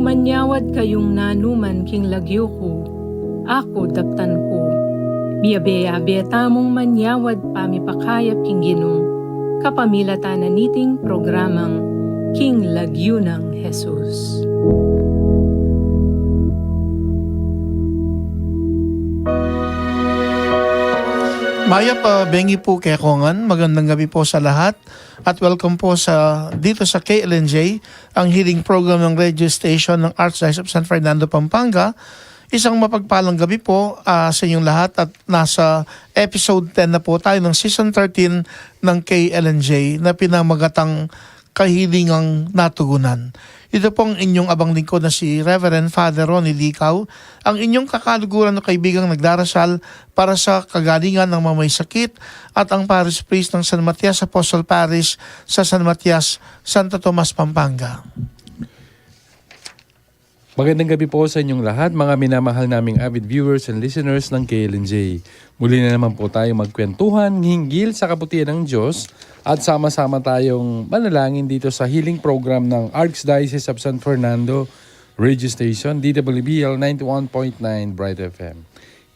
manyawad kayong nanuman king lagyo ko, ako daptan ko. Biyabe tamong manyawad pamipakayap king ginong, kapamilata na niting programang King Lagyo ng Jesus. Maya pa, bengi po kay Kongan. Magandang gabi po sa lahat. At welcome po dito sa KLNJ, ang healing program ng radio station ng Archdiocese of San Fernando, Pampanga. Isang mapagpalang gabi po sa inyong lahat at nasa episode 10 na po tayo ng season 13 ng KLNJ na pinamagatang kahilingang natugunan. Ito pong inyong abang lingkod na si Reverend Father Ronnie Licaw, ang inyong kakaluguran na kaibigang nagdarasal para sa kagalingan ng mga may sakit at ang Parish Priest ng San Matias Apostle Parish sa San Matias, Santo Tomas, Pampanga. Magandang gabi po sa inyong lahat, mga minamahal naming avid viewers and listeners ng KLNJ. Muli na naman po tayo magkwentuhan hinggil sa kabutihan ng Diyos at sama-sama tayong manalangin dito sa healing program ng Archdiocese of San Fernando Radio Station, DWBL 91.9 Bright FM.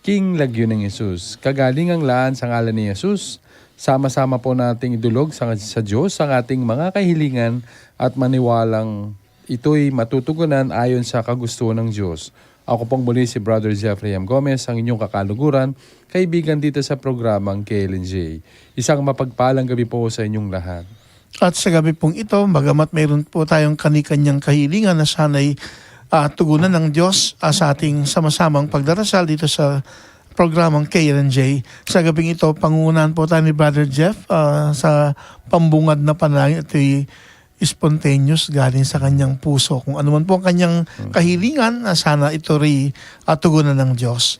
King Lagyo ng Jesus, kagalingang laan sa ngalan ni Jesus. Sama-sama po nating idulog sa Diyos ang ating mga kahilingan at maniwalang ito'y matutugunan ayon sa kagustuhan ng Diyos. Ako pong muli si Brother Jeffrey M. Gomez, ang inyong kakaluguran, kaibigan dito sa programang KLNJ. Isang mapagpalang gabi po sa inyong lahat. At sa gabi pong ito, bagamat mayroon po tayong kanikanyang kahilingan na sana'y tugunan ng Diyos sa ating sama-samang pagdarasal dito sa programang KLNJ. Sa gabing ito, pangungunahan po tayo ni Brother Jeff sa pambungad na panalangin. Ito'y spontaneous galing sa kanyang puso. Kung ano man po ang kanyang kahilingan, sana ito rin tugunan ng Diyos.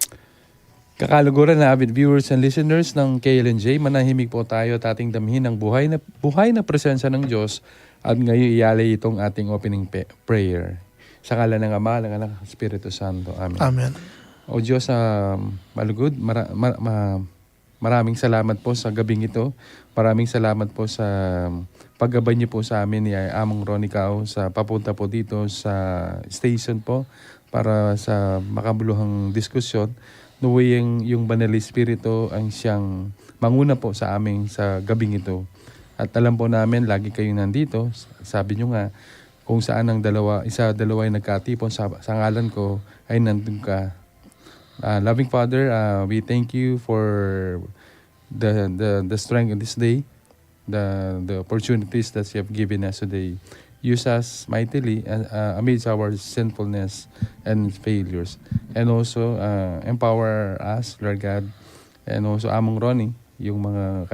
Kakaluguran na avid viewers and listeners ng KLNJ, manahimik po tayo at ating damhin ang buhay na presensya ng Diyos at ngayon ialay itong ating opening prayer. Sa ngalan ng Ama, ng Anak, Espiritu Santo. Amen. Amen. O Diyos, malugod, maraming salamat po sa gabing ito. Maraming salamat po sa paggabay niyo po sa amin ni Among Ronnie Cao sa papunta po dito sa station po para sa makabuluhang diskusyon. Naway yung Banal Espiritu ang siyang manguna po sa amin sa gabing ito. At alam po namin, lagi kayo nandito. Sabi niyo nga, kung saan ang dalawa ay nagkatipon sa ngalan ko, ay nandun ka. Loving Father, we thank you for the strength of this day, the opportunities that you have given us today. Use us mightily amidst our sinfulness and failures. And also empower us, Lord God. And also Among Ronnie, yung mga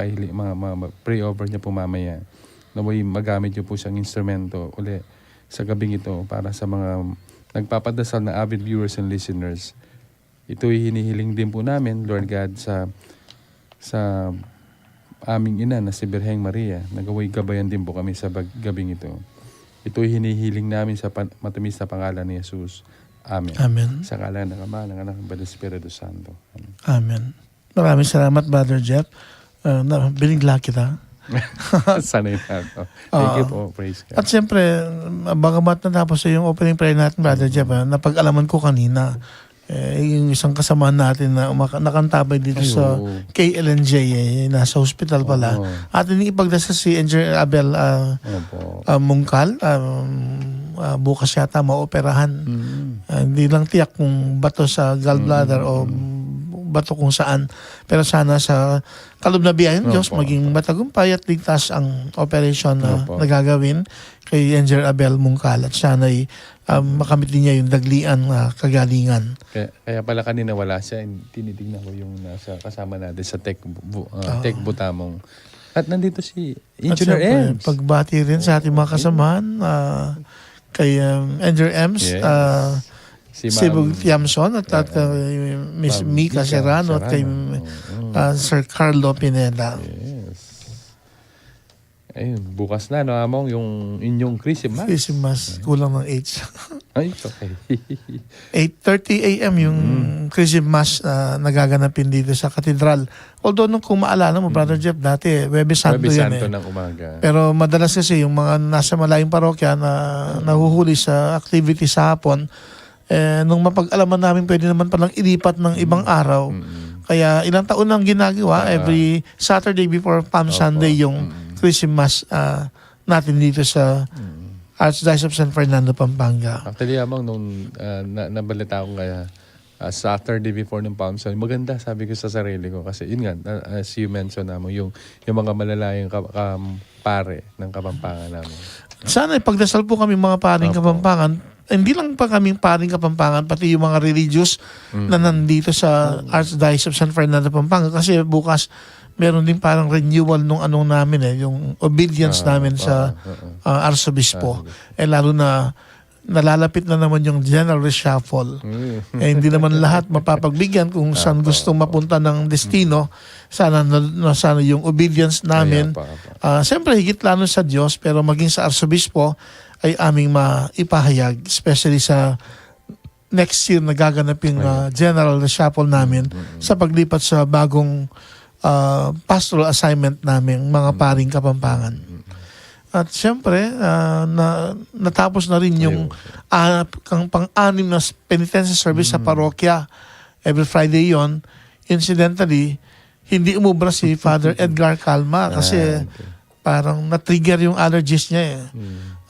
pray over niya po mamaya. Naway magamit niyo po siyang instrumento uli sa gabing ito para sa mga nagpapadasal na avid viewers and listeners. Ito'y hinihiling din po namin, Lord God, sa aming ina na si Birheng Maria. Nagaway gabayan din po kami sa gabing ito. Ito'y hinihiling namin sa matamis na pangalan ni Jesus. Amen. Amen. Sa ngalan ng Ama, ng Anak, ng Espiritu Santo. Amen. Amen. Maraming salamat, Brother Jeff. Binigla kita. Sanay na ako. Thank you po. Praise God. At siyempre, bagamat natapos yung opening prayer natin, Brother Jeff, napag-alaman ko kanina, yung isang kasamahan natin na nakantabay dito sa KLNJ, nasa hospital pala. At ipagdasal si Engineer Abel Mungkal, bukas yata maoperahan. Hindi lang tiyak kung bato sa gallbladder o bato kung saan. Pero sana sa kaloob na biyaya ng Diyos, maging matagumpay at ligtas ang operation na nagagawin kay Engineer Abel Mungkal. At sana'y makamit din niya yung daglian kagalingan. Kaya pala kanina wala siya. Tinitignan ko yung nasa kasama natin sa Tech Butamong. At nandito si Engineer Ems. Pagbati rin sa ating mga kasamahan kay Engineer Ems, si Bug Tiamson at Miss Mika Serrano at kay Sir Carlo Pineda. Yes. Ayun, bukas na, no, Among, yung inyong Christmas. Christmas, kulang ng H. Ay, okay. 8:30 a.m. yung Christmas na nagaganapin dito sa katedral. Although nung kung maalala mo, Brother Jeff, dati, Webes Santo Webes yan Santo eh. ng umaga. Pero madalas kasi yung mga nasa malayong parokya na nahuhuli sa activity sa hapon, nung mapag-alaman namin pwede naman palang ilipat ng ibang araw. Kaya ilang taon nang ginagawa, every Saturday before Palm Sunday yung Christmas natin dito sa Archdiocese of San Fernando, Pampanga. Actually, amang nung nabalita ko kaya Saturday before ng Palm Sunday, maganda sabi ko sa sarili ko. Kasi yun nga, as you mentioned namin, yung mga malalayang pare ng Kapampangan namin. Sana ipagdasal po kami mga paring Kapampangan. Hindi lang pa kaming paring Kapampangan, pati yung mga religious na nandito sa Archdiocese of San Fernando, Pampanga. Kasi bukas, meron din parang renewal nung anong namin yung obedience namin sa Arsobispo. Lalo na nalalapit na naman yung general reshuffle. Hindi naman lahat mapapagbigyan kung saan gustong mapunta ng destino. Sana yung obedience namin. Siyempre, higit lalo sa Diyos, pero maging sa Arsobispo ay aming maipahayag, especially sa next year na gaganaping general reshuffle namin sa paglipat sa bagong pastoral assignment namin, mga paring Kapampangan. At siyempre, natapos na rin yung pang-anim na penitentiary service sa parokya. Every Friday yon. Incidentally, hindi umubra si Father Edgar Calma kasi parang na-trigger yung allergies niya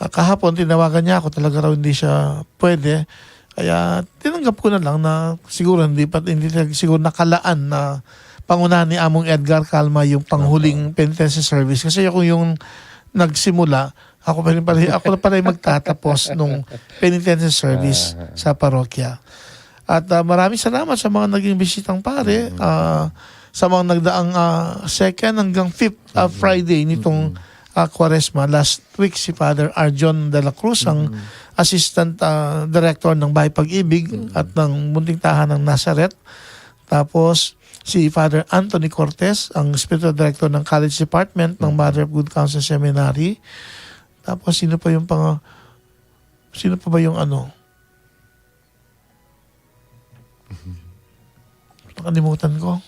kahapon, tinawagan niya ako, talaga raw hindi siya pwede. Kaya tinanggap ko na lang na siguro hindi siguro nakalaan na pangunahan ni Among Edgar Calma yung panghuling penitentiary service. Kasi ako yung nagsimula, ako na pala yung magtatapos nung penitentiary service sa parokya. At maraming salamat sa mga naging bisitang pare, sa mga nagdaang 2nd hanggang 5th Friday nitong Quaresma. Last week si Father Arjon de la Cruz, ang Assistant Director ng Bahay Pag-ibig at ng Munting Tahanan ng Nazareth. Tapos si Father Anthony Cortez, ang Spiritual Director ng College Department ng Mother of Good Counsel Seminary. Tapos sino pa ba yung nakalimutan ko.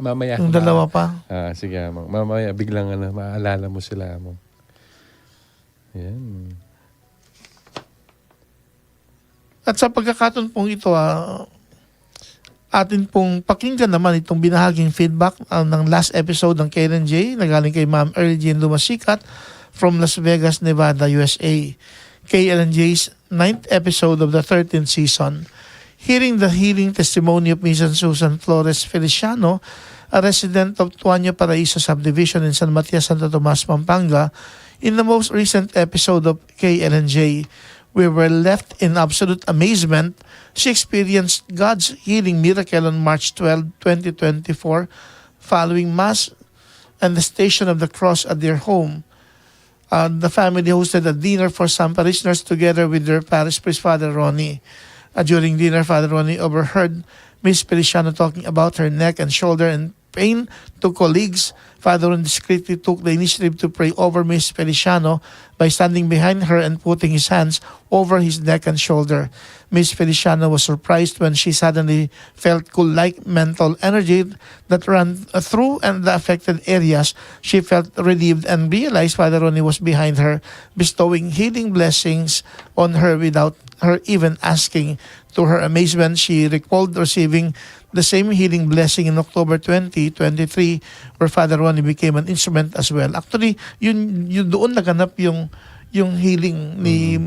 Mamaya. Yung dalawa pa. Sige, amang. Mamaya, biglang maalala mo sila, amang. Yan. At sa pagkakataon pong ito, atin pong pakinggan naman itong binahaging feedback ng last episode ng KLNJ na galing kay Ma'am Early Jean Lumasikat from Las Vegas, Nevada, USA. KLNJ's 9th episode of the 13th season. Hearing the healing testimony of Miss Susan Flores Feliciano, a resident of Tuaño Paraiso Subdivision in San Matias, Santo Tomas, Pampanga, in the most recent episode of KLNJ, we were left in absolute amazement. She experienced God's healing miracle on March 12, 2024, following Mass and the Station of the Cross at their home. The family hosted a dinner for some parishioners together with their parish priest, Father Ronnie. During dinner, Father Ronnie overheard Miss Feliciano talking about her neck and shoulder and pain to colleagues. Father Ronnie discreetly took the initiative to pray over Miss Feliciano by standing behind her and putting his hands over his neck and shoulder. Miss Feliciano was surprised when she suddenly felt cool-like mental energy that ran through and the affected areas. She felt relieved and realized Father Ronnie was behind her, bestowing healing blessings on her without her even asking. To her amazement, she recalled receiving the same healing blessing in October 2023 where Father Ronnie became an instrument as well. Actually, yun doon naganap yung healing ni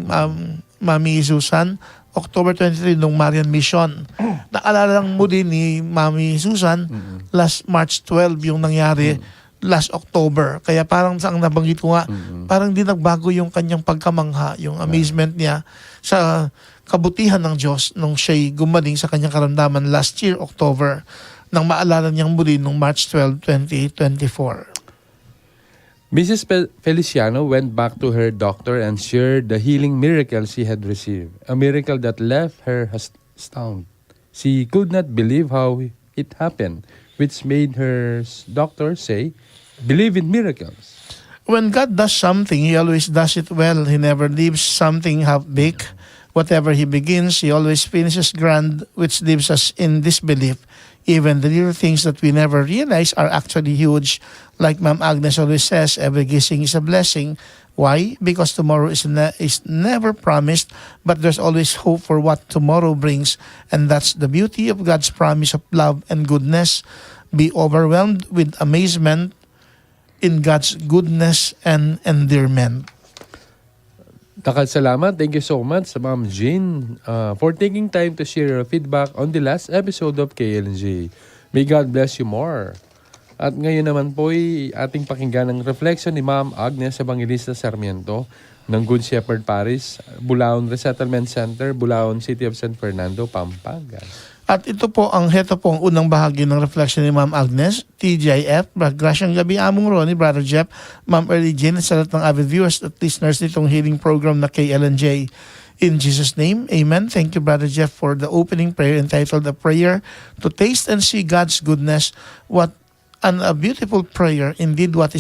Mami Susan, October 23 nung Marian Mission. Naalala lang mo din ni Mami Susan, last March 12 yung nangyari last October. Kaya parang ang nabanggit ko nga, parang di nagbago yung kanyang pagkamangha, yung amazement niya sa kabutihan ng Diyos nung siya'y gumaling sa kanyang karamdaman last year, October, nang maalala niyang muli nung March 12, 2024. Mrs. Feliciano went back to her doctor and shared the healing miracle she had received, a miracle that left her stunned. She could not believe how it happened, which made her doctor say, "Believe in miracles." When God does something, He always does it well. He never leaves something half-baked. Whatever He begins, He always finishes grand, which leaves us in disbelief. Even the little things that we never realize are actually huge. Like Ma'am Agnes always says, every gising is a blessing. Why? Because tomorrow is never promised, but there's always hope for what tomorrow brings. And that's the beauty of God's promise of love and goodness. Be overwhelmed with amazement in God's goodness and endearment. Takal salamat. Thank you so much, Ma'am Jean, for taking time to share your feedback on the last episode of KLNJ. May God bless you more. At ngayon naman po ay ating pakinggan ang reflection ni Ma'am Agnes Evangelista Sarmiento ng Good Shepherd Parish, Bulaon Resettlement Center, Bulaon City of San Fernando, Pampanga. At ito po ang unang bahagi ng reflection ni Ma'am Agnes, TGIF. Grasyang gabi among Ronnie, Brother Jeff, Ma'am Early Jane, at sa lahat ng avid viewers at listeners nitong healing program na KLNJ. In Jesus' name, Amen. Thank you, Brother Jeff, for the opening prayer entitled A Prayer to Taste and See God's Goodness. What a beautiful prayer. Indeed, what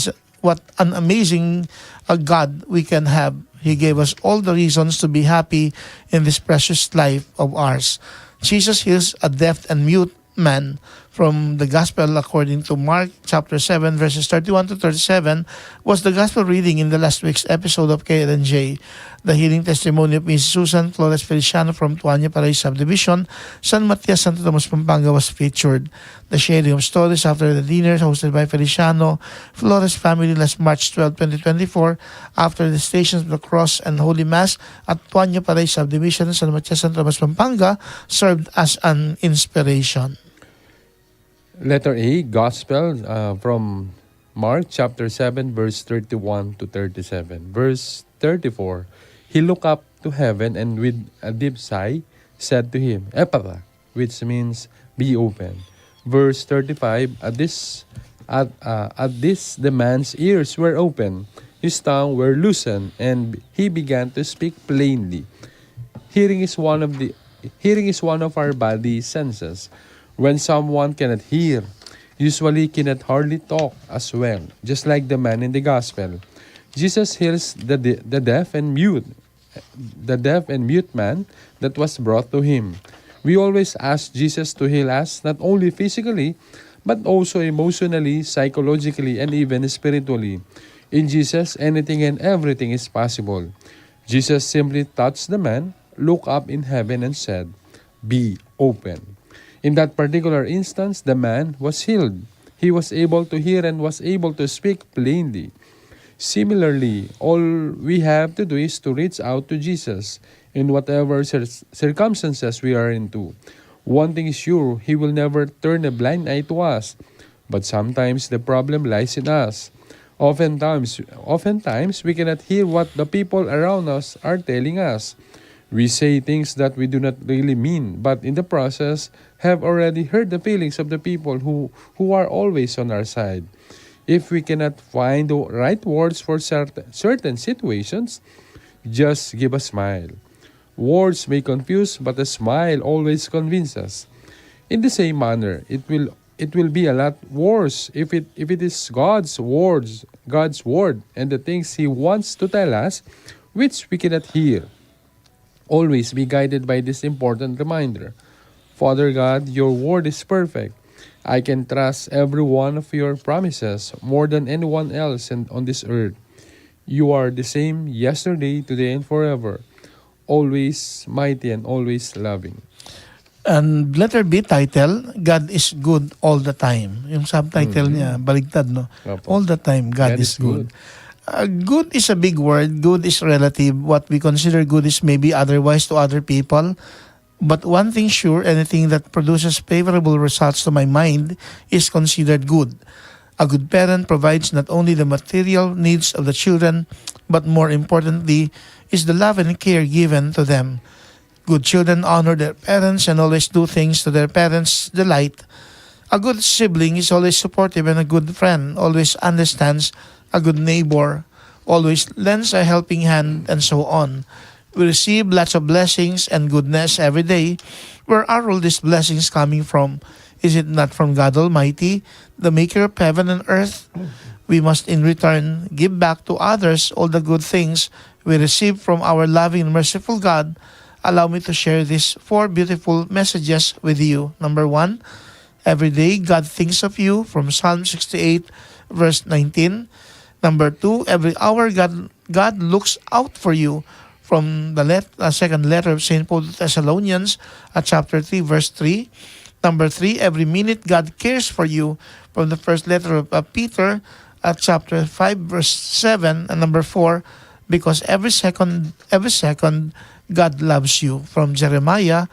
an amazing God we can have. He gave us all the reasons to be happy in this precious life of ours. Jesus heals a deaf and mute man. From the Gospel according to Mark chapter 7 verses 31 to 37 was the Gospel reading in the last week's episode of KLNJ. The healing testimony of Mrs. Susan Flores Feliciano from Tuanya Paray Subdivision, San Matias, Santo Tomas, Pampanga was featured. The sharing of stories after the dinner hosted by Feliciano Flores family last March 12, 2024 after the Stations of the Cross and Holy Mass at Tuanya Paray Subdivision, San Matias, Santo Tomas, Pampanga served as an inspiration. Letter A, Gospel from Mark chapter 7 verse 31 to 37. Verse 34, He looked up to heaven and with a deep sigh said to him, Ephphatha, which means be open. Verse 35, at this the man's ears were open, his tongue were loosened, and he began to speak plainly. Hearing is one of our body senses. When someone cannot hear, usually cannot hardly talk as well, just like the man in the gospel. Jesus heals the deaf and mute man that was brought to him. We always ask Jesus to heal us not only physically, but also emotionally, psychologically, and even spiritually. In Jesus, anything and everything is possible. Jesus simply touched the man, looked up in heaven, and said, "Be open." In that particular instance, the man was healed. He was able to hear and was able to speak plainly. Similarly, all we have to do is to reach out to Jesus in whatever circumstances we are into. One thing is sure, He will never turn a blind eye to us. But sometimes the problem lies in us. Oftentimes we cannot hear what the people around us are telling us. We say things that we do not really mean, but in the process have already hurt the feelings of the people who are always on our side. If we cannot find the right words for certain situations, just give a smile. Words may confuse, but a smile always convinces. In the same manner, it will be a lot worse if it is God's word, and the things He wants to tell us, which we cannot hear. Always be guided by this important reminder. Father God, your word is perfect. I can trust every one of your promises more than anyone else on this earth. You are the same yesterday, today, and forever. Always mighty and always loving. And letter B title, God is good all the time. Yung subtitle niya, baligtad, no? Opo. All the time, God is good. Good is a big word. Good is relative. What we consider good is maybe otherwise to other people. But one thing sure, anything that produces favorable results to my mind is considered good. A good parent provides not only the material needs of the children, but more importantly, is the love and care given to them. Good children honor their parents and always do things to their parents' delight. A good sibling is always supportive, and a good friend always understands. A good neighbor always lends a helping hand, and so on. We receive lots of blessings and goodness every day. Where are all these blessings coming from? Is it not from God Almighty, the maker of heaven and earth? We must in return give back to others all the good things we receive from our loving and merciful God. allow me to share these 4 beautiful messages with you. Number 1, every day God thinks of you from Psalm 68 verse 19. Number 2, every hour God looks out for you from the second letter of St. Paul to Thessalonians chapter 3 verse 3. Number 3, every minute God cares for you from the first letter of Peter at chapter 5 verse 7. And number 4, because every second God loves you from Jeremiah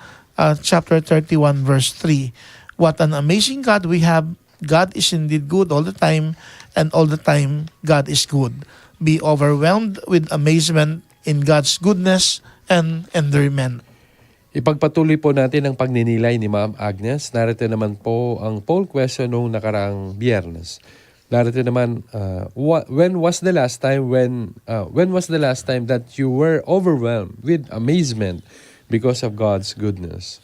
chapter 31 verse 3. What an amazing God we have. God is indeed good all the time, and all the time God is good. Be overwhelmed with amazement in God's goodness and endearment. Ipagpatuloy po natin ang pagninilay ni Ma'am Agnes. Narito naman po ang poll question noong nakaraang Biyernes. Narito naman, when was the last time that you were overwhelmed with amazement because of God's goodness?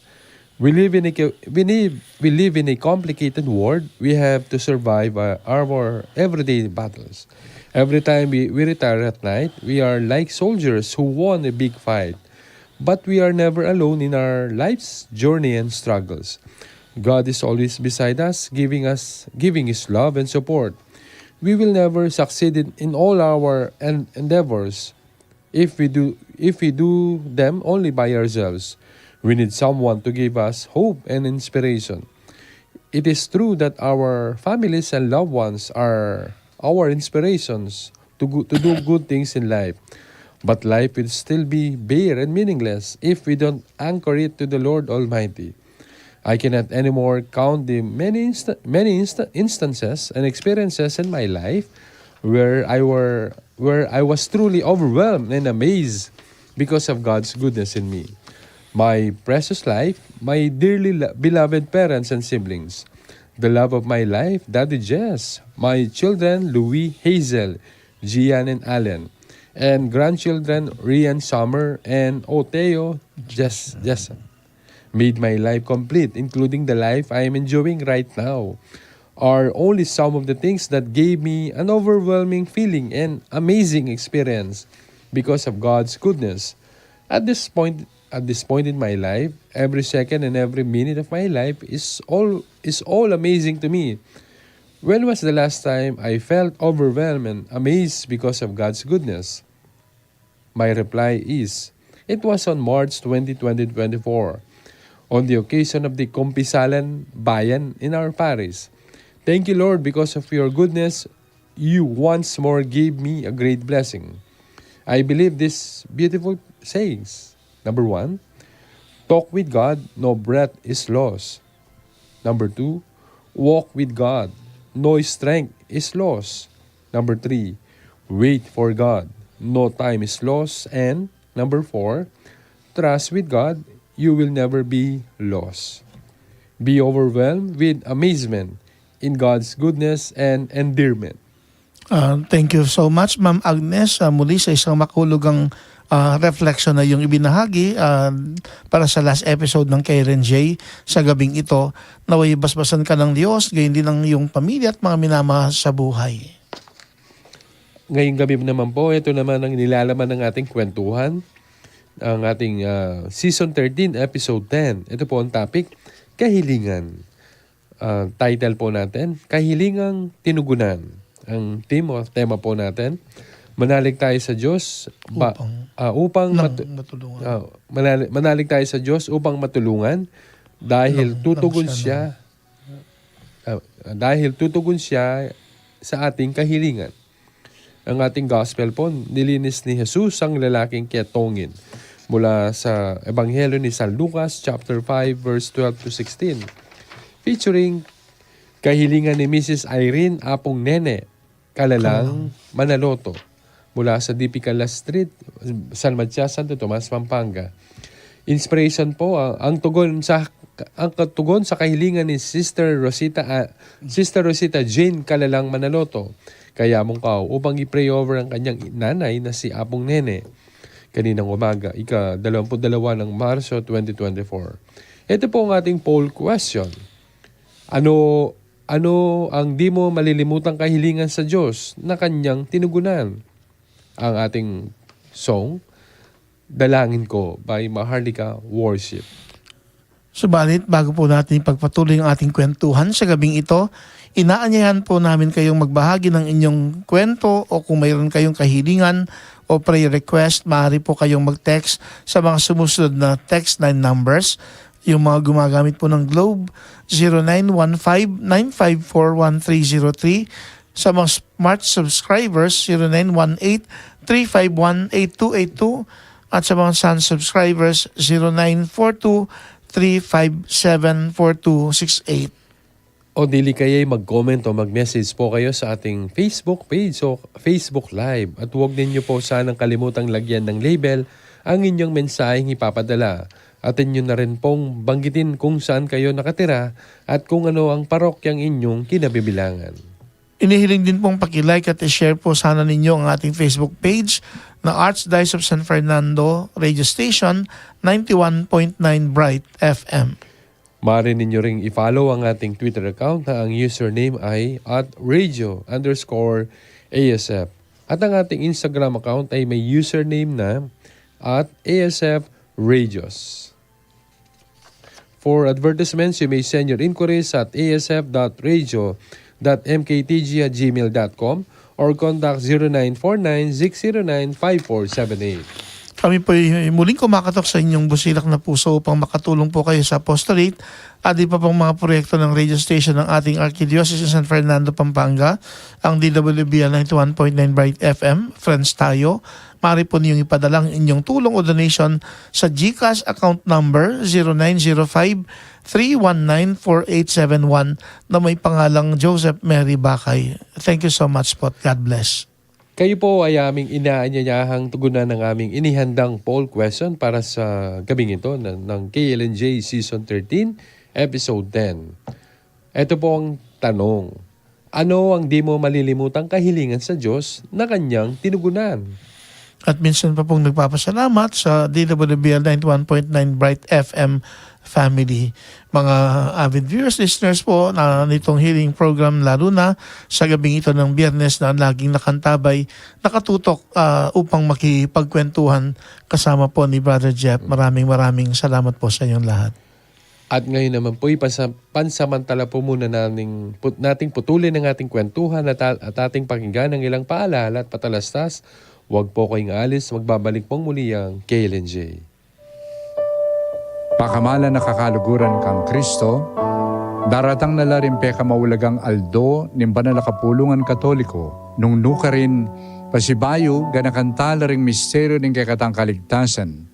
We live in a complicated world. We have to survive our everyday battles. Every time we retire at night, we are like soldiers who won a big fight. But we are never alone in our life's journey and struggles. God is always beside us, giving His love and support. We will never succeed in all our endeavors if we do them only by ourselves. We need someone to give us hope and inspiration. It is true that our families and loved ones are our inspirations to do good things in life. But life will still be bare and meaningless if we don't anchor it to the Lord Almighty. I cannot anymore count the many instances and experiences in my life where I was truly overwhelmed and amazed because of God's goodness in me. My precious life, my dearly beloved parents and siblings, the love of my life, Daddy Jess, my children, Louis, Hazel, Gian, and Allen, and grandchildren, Rian, Summer, and Oteo, Jessa, made my life complete, including the life I am enjoying right now, are only some of the things that gave me an overwhelming feeling and amazing experience because of God's goodness. At this point in my life, every second and every minute of my life is all amazing to me. When was the last time I felt overwhelmed and amazed because of God's goodness? My reply is, it was on March 20, 2024, on the occasion of the Kumpisalan Bayan in our parish. Thank you, Lord, because of your goodness, you once more gave me a great blessing. I believe these beautiful sayings. Number 1, talk with God, no breath is lost. Number 2, walk with God, no strength is lost. Number 3, wait for God, no time is lost. And number 4, trust with God, you will never be lost. Be overwhelmed with amazement in God's goodness and endearment. Thank you so much, Ma'am Agnes. Muli sa isang makulugang reflection na yung ibinahagi para sa last episode ng Karen J sa gabing ito. Naway basbasan ka ng Diyos, gayon din ang iyong pamilya at mga minamahal sa buhay. Ngayong gabi naman po, ito naman ang nilalaman ng ating kwentuhan. Ang ating Season 13, Episode 10. Ito po ang topic, kahilingan. Title po natin, Kahilingang Tinugunan. Ang tema po natin, manalig tayo sa Diyos upang matulungan. Manalig tayo sa Diyos upang matulungan dahil tutugon siya sa ating kahilingan. Ang ating gospel po, nilinis ni Jesus ang lalaking ketongin mula sa Ebanghelyo ni San Lucas chapter 5 verse 12 to 16. Featuring kahilingan ni Mrs. Irene Apong Nene, kalalang Manaloto, mula sa Dipicala Street, San Matias, Santo Tomas, Pampanga. Inspiration po ang tugon sa kahilingan ni Sister Rosita Jane Kalalang Manaloto. Kaya mong upang i-pray over ang kanyang nanay na si Apong Nene kaninang umaga, ika-22 ng Marso 2024. Ito po ang ating poll question. Ano ang di mo malilimutang kahilingan sa Diyos na kanyang tinugunan? Ang ating song, Dalangin Ko by Maharlika Worship. Subalit, bago po natin pagpatuloy ang ating kwentuhan sa gabing ito, inaanyayahan po namin kayong magbahagi ng inyong kwento o kung mayroon kayong kahilingan o prayer request, maaari po kayong mag-text sa mga sumusunod na text line numbers. Yung mga gumagamit po ng Globe, 0915-954-1303. Sa mga smart subscribers, 0918-351-8282. At sa mga Sun subscribers, 0942-357-4268. O dili kaya'y mag-comment o mag-message po kayo sa ating Facebook page o Facebook Live. At huwag ninyo po sanang kalimutang lagyan ng label ang inyong mensaheng ipapadala. At inyo na rin pong banggitin kung saan kayo nakatira at kung ano ang parokyang inyong kinabibilangan. Inihiling din pong pakilike at i-share po sana ninyo ang ating Facebook page na Archdiocese of San Fernando Radio Station 91.9 Bright FM. Maaari ninyo ring i-follow ang ating Twitter account na ang username ay @radio_ASF. At ang ating Instagram account ay may username na @ASFRadios. For advertisements, you may send your inquiries at asf.radio.mktg@gmail.com or contact 0949-609-5478. Kami po ay muling kumakatok sa inyong busilak na puso upang makatulong po kayo sa apostolate at di pa pong mga proyekto ng radio station ng ating Archdiocese ng San Fernando, Pampanga, ang DWBL 91.9 Bright FM, Friends Tayo. Maaari po niyong ipadalang inyong tulong o donation sa GCash account number 0905-319-4871 na may pangalang Joseph Mary Bakay. Thank you so much po. God bless. Kayo po ay aming inaanyayahang tugunan ng aming inihandang poll question para sa gabing ito ng KLNJ Season 13, Episode 10. Ito po ang tanong. Ano ang di mo malilimutang kahilingan sa Diyos na kanyang tinugunan? At minsan pa pong nagpapasalamat sa DWBL 91.9 Bright FM family. Mga avid viewers, listeners po na nitong healing program, lalo na sa gabing ito ng Biyernes na laging nakantabay, nakatutok upang makipagkwentuhan kasama po ni Brother Jeff. Maraming salamat po sa inyong lahat. At ngayon naman po, pansamantala po muna nating putulin ang ating kwentuhan at ating pakinggan ng ilang paalala at patalastas. Huwag po kayong alis, magbabalik pong muli ang KLNJ. Pakamala na kakaluguran kang Kristo, daratang nalarimpe ka maulagang aldo ng Banalakapulungan Katoliko, nung nuka rin pasibayo ganakantala ring misteryo ng kakatang kaligtasan,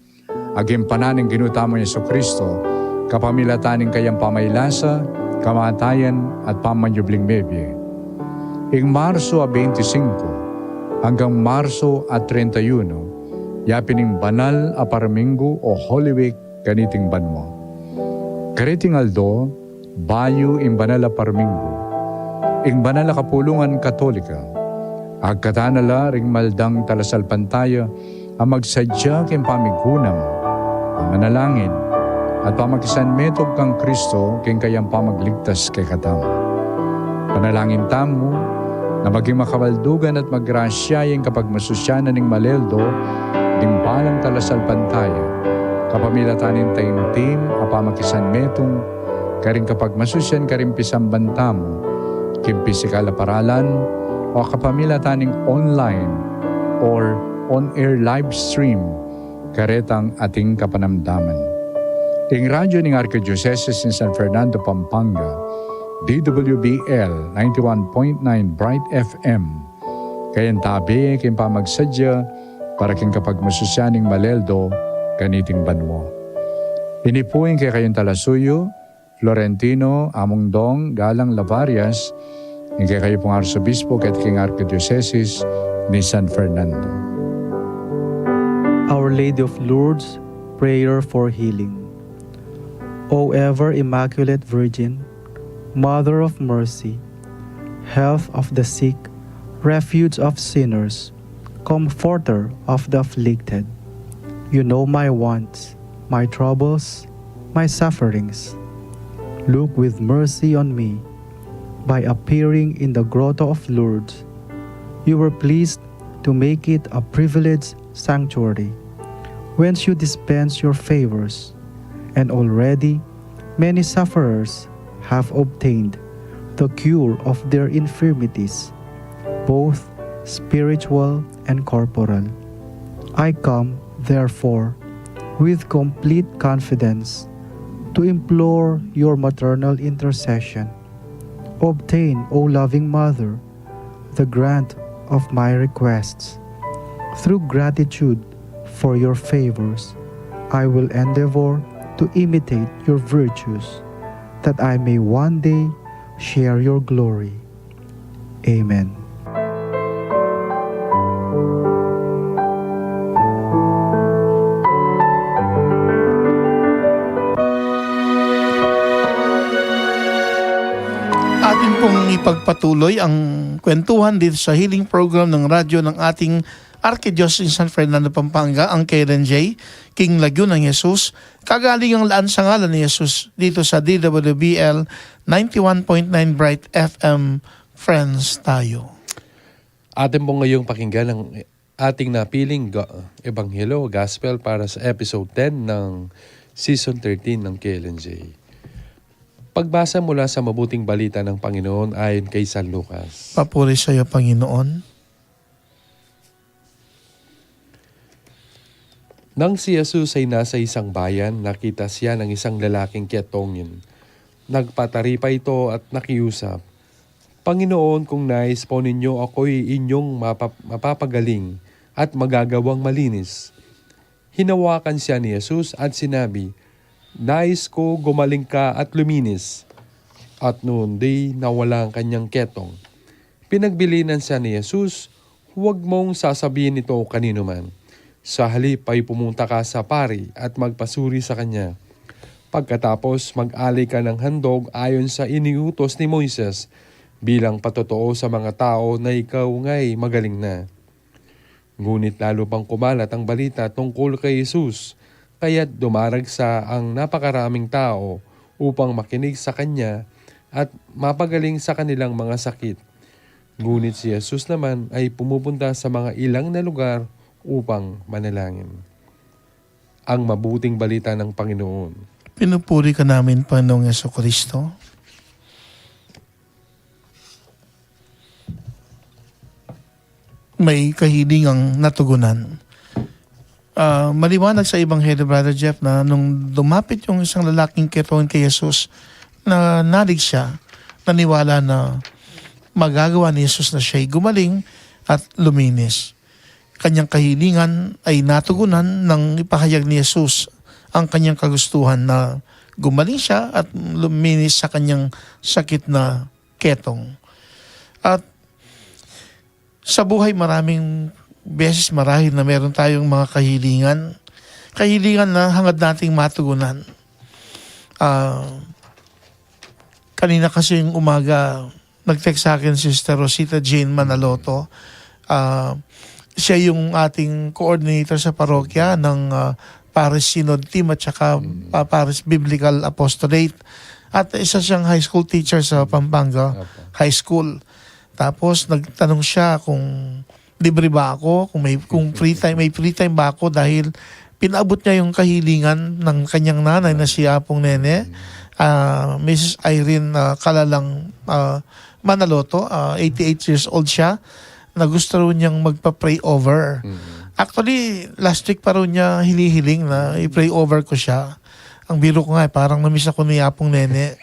aging pananing ginutamo niya sa Kristo, kapamilataning kayang pamaylasa, kamatayan at pamanyubling mebye. Ing Marso 25, hanggang Marso at 31, yapining banal a Paramingo o Holy Week kaniting banmo. Kariting aldo, bayo ing banal a Paramingo, ing banal a Kapulungan Katolika, agkatanala ring maldang talasalpantaya ang magsadya king pamigunam, ang manalangin, at pamakisan metog kang Kristo king kayang pamagligtas kay katam. Panalangin tamo, na maging makabaldugan at maggrasyayeng kapag masusyanan ng maleldo, ding balang talasalpantaya, kapamilatanin taimtim, apamakisan metong, karing kapag masusyan karing pisambantamo, kim pisikal aparalan, o kapamilataning online or on-air live stream, karetang ating kapanamdaman. Ing radyo ng Archdiocese ng San Fernando, Pampanga, DWBL 91.9 Bright FM. Kayan tabi kayong pamagsadya para kayong kapag masusyaning maleldo kaniting banmo. Inipuin kay kayong talasuyo, Florentino, Amongdong, Galang Lavarias, kay kayo pong Arsobispo ket king Archdiocese ni San Fernando. Our Lady of Lourdes, prayer for healing. O ever Immaculate Virgin, Mother of Mercy, Health of the sick, Refuge of sinners, Comforter of the afflicted, you know my wants, my troubles, my sufferings. Look with mercy on me. By appearing in the Grotto of Lourdes, you were pleased to make it a privileged sanctuary, whence you dispense your favors, and already many sufferers have obtained the cure of their infirmities, both spiritual and corporal. I come, therefore, with complete confidence to implore your maternal intercession. Obtain, O loving Mother, the grant of my requests. Through gratitude for your favors, I will endeavor to imitate your virtues, that I may one day share your glory. Amen. Atin pong ipagpatuloy ang kwentuhan dito sa healing program ng radyo ng ating Archdiocese San Fernando, Pampanga, ang KLNJ, King Lagyo ng Jesus. Kagaling ang laan sa ngalan ni Jesus dito sa DWBL 91.9 Bright FM. Friends tayo. Atin po ngayong pakinggan ang ating napiling Ebanghelyo, Gospel para sa episode 10 ng Season 13 ng KLNJ. Pagbasa mula sa mabuting balita ng Panginoon ayon kay San Lucas. Papuri sa iyo, Panginoon. Nang si Jesus ay nasa isang bayan, nakita siya ng isang lalaking ketongin. Nagpatari pa ito at nakiusap, Panginoon, kung nais po ninyo ako'y inyong mapapagaling at magagawang malinis. Hinawakan siya ni Jesus at sinabi, Nais ko gumaling ka at luminis. At noon di nawala ang kanyang ketong. Pinagbilinan siya ni Jesus, huwag mong sasabihin ito kanino man. Sa halip ay pumunta ka sa pari at magpasuri sa kanya. Pagkatapos mag-alay ka ng handog ayon sa iniutos ni Moises bilang patotoo sa mga tao na ikaw nga'y magaling na. Ngunit lalo pang kumalat ang balita tungkol kay Jesus, kaya't dumaragsa ang napakaraming tao upang makinig sa kanya at mapagaling sa kanilang mga sakit. Ngunit si Jesus naman ay pumupunta sa mga ilang na lugar upang manalangin. Ang mabuting balita ng Panginoon. Pinupuri ka namin, Panginoong Jesucristo. May kahilingang natugunan. Maliwanag sa Ebanghelyo, Brother Jeff, na nung lumapit yung isang lalaking ketongin kay Jesus, na nalig siya, naniwala na magagawa ni Jesus na siya'y gumaling at luminis. Kanyang kahilingan ay natugunan nang ipahayag ni Jesus ang kanyang kagustuhan na gumaling siya at luminis sa kanyang sakit na ketong. At sa buhay maraming beses marahil na meron tayong mga kahilingan na hangad nating matugunan. Kanina kasi yung umaga, nag-text sa akin Sister Rosita Jane Manaloto. Siya yung ating coordinator sa parokya ng Paris Synod Team at saka Paris Biblical Apostolate. At isa siyang high school teacher sa Pampanga High School. Tapos nagtanong siya kung libre ba ako, kung free time ba ako dahil pinaabot niya yung kahilingan ng kanyang nanay na si Apong Nene, Mrs. Irene Kalalang Manaloto, 88 years old siya, na gusto rin niyang magpa-pray over. Actually, last week pa rin niya hinihiling na i-pray over ko siya. Ang biro ko nga, parang namiss ako ni Apong Nene.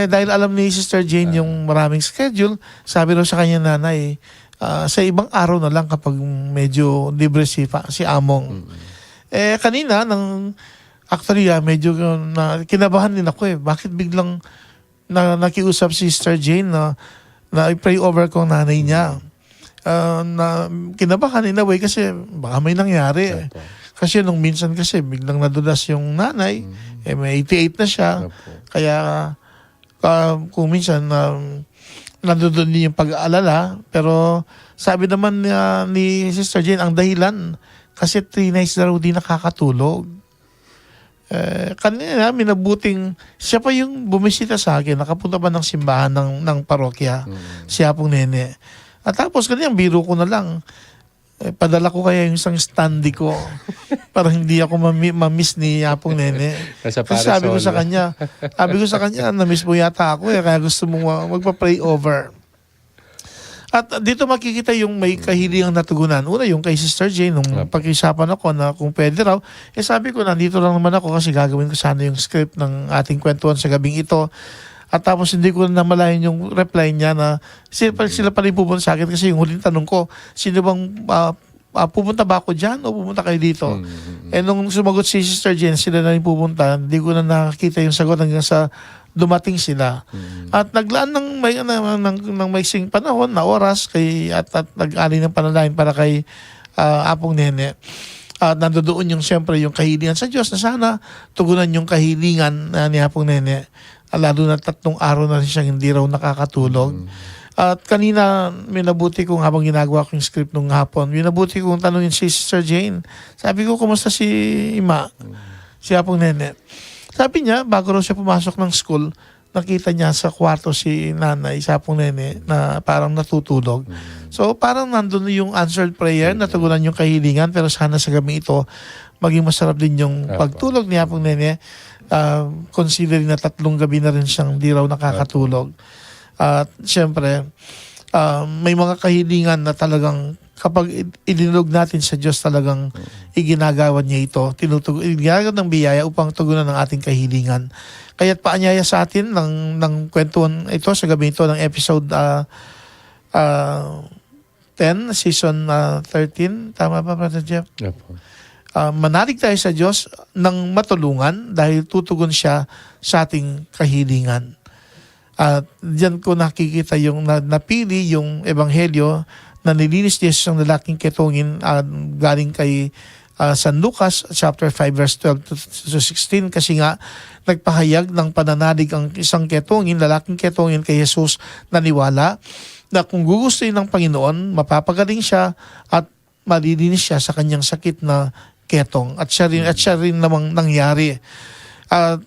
Dahil alam ni Sister Jane yung maraming schedule, sabi raw sa kanya nanay, sa ibang araw na lang kapag medyo libre si Among. Kanina, actually, medyo kinabahan din ako Bakit biglang nakiusap si Sister Jane na i-pray over ko ang nanay niya? Na kinabahan in a way kasi baka may nangyari. Kasi nung minsan kasi biglang nadulas yung nanay, may 88 na siya. Kaya kung minsan nandoon din yung pag-aalala, pero sabi naman ni Sister Jane, ang dahilan, kasi 3 nights na raw di nakakatulog. Kanina, minabuting, siya pa yung bumisita sa akin, nakapunta pa ng simbahan ng parokya, si Apong Nene. At tapos kanina, biro ko na lang, padala ko kaya yung isang standee ko para hindi ako ma-miss ni Apong Nene. Nasa Kasi sabi ko sa parasol. kanya, na-miss mo yata ako kaya gusto mong magpa-pray over. At dito makikita yung may kahilingang natugunan. Una, yung kay Sister Jane, nung pag-isapan ako na kung pwede raw, sabi ko, nandito lang naman ako kasi gagawin ko sana yung script ng ating kwentuhan sa gabing ito. At tapos hindi ko na namalayan yung reply niya na sila pa rin pupunta sa akin kasi yung huling tanong ko, sino bang pupunta ba ako dyan o pupunta kayo dito? Eh nung sumagot si Sister Jane, sila na rin pupunta, hindi ko na nakakita yung sagot hanggang sa dumating sila. At naglaan ng maising panahon na oras at nag-ali ng panalangin para kay Apong Nene. Nandoon yung siyempre yung kahilingan sa Diyos na sana tugunan yung kahilingan ni Apong Nene. Lalo na 3 araw na rin siyang hindi raw nakakatulog. At kanina, minabuti kong habang ginagawa ko yung script nung hapon, minabuti kong tanungin si Sister Jane. Sabi ko, kumusta si Ima? Si Apong Nene. Sabi niya, bago raw siya pumasok ng school, nakita niya sa kwarto si nanay, si Apong Nene, na parang natutulog. So parang nandun yung answered prayer, natugunan yung kahilingan, pero sana sa gabi ito, maging masarap din yung pagtulog ni Apong Nene. Considering na 3 gabi na rin siyang di raw nakakatulog. At syempre, may mga kahilingan na talagang kapag idinulog natin sa Diyos talagang iginagawa niya ito. Iginagawa ng biyaya upang tugunan ng ating kahilingan. Kaya't paanyaya sa atin ng kwentuhan ito sa gabi ito ng episode 10, season 13. Tama ba, Brother Jeff? Manalig tayo sa Diyos ng matulungan dahil tutugon siya sa ating kahilingan. At diyan ko nakikita yung napili yung ebanghelyo na nilinis ni Jesus ang lalaking ketongin galing kay San Lucas chapter 5 verse 12 to 16 kasi nga nagpahayag ng pananalig ang isang ketongin, lalaking ketongin kay Jesus naniwala na kung gugustuhin ng Panginoon, mapapagaling siya at malilinis siya sa kanyang sakit na ketong at siya rin namang nangyari.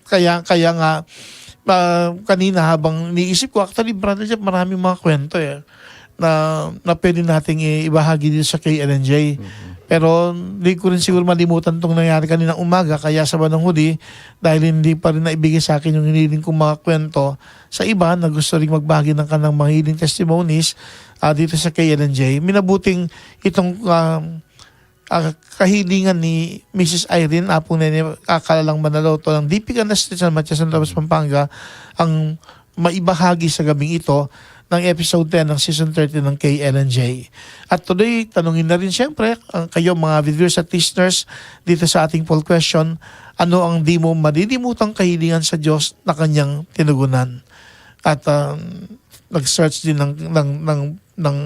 Kaya nga kanina habang niisip ko, actually Brother Jeff, maraming mga kwento na pwede nating ibahagi dito sa KLNJ. Pero hindi ko rin siguro malimutan itong nangyari kaninang umaga, kaya sa bandang huli, dahil hindi pa rin naibigay sa akin yung hiniling kong mga kwento sa iba na gusto rin magbahagi ng kanang mga healing testimonies dito sa KLNJ. Minabuting itong kahilingan ni Mrs. Irene Apong Nene Kalalang Manaloto ng DP Street San Matias ng Labas, Pampanga ang maibahagi sa gabing ito ng episode 10 ng season 30 ng KLNJ. At today, tanungin na rin siyempre kayo mga viewers at listeners dito sa ating poll question, ano ang di mo malilimutang kahilingan sa Diyos na kanyang tinugunan? At nag-search din ng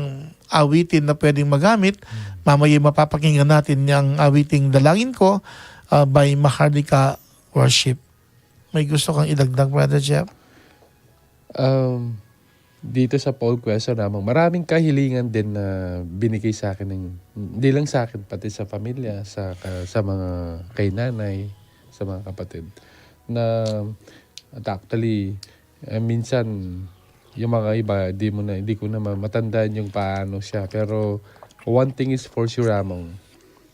awitin na pwedeng magamit. Mamaya mapapakinggan natin yung awiting Dalangin Ko by Maharlika Worship. May gusto kang idagdag, Brother Jeff? Dito sa poll question namang maraming kahilingan din na binigay sa akin hindi lang sa akin pati sa pamilya, sa mga kay nanay, sa mga kapatid na actually minsan yung mga iba hindi ko na matandaan yung paano siya, pero one thing is for sure among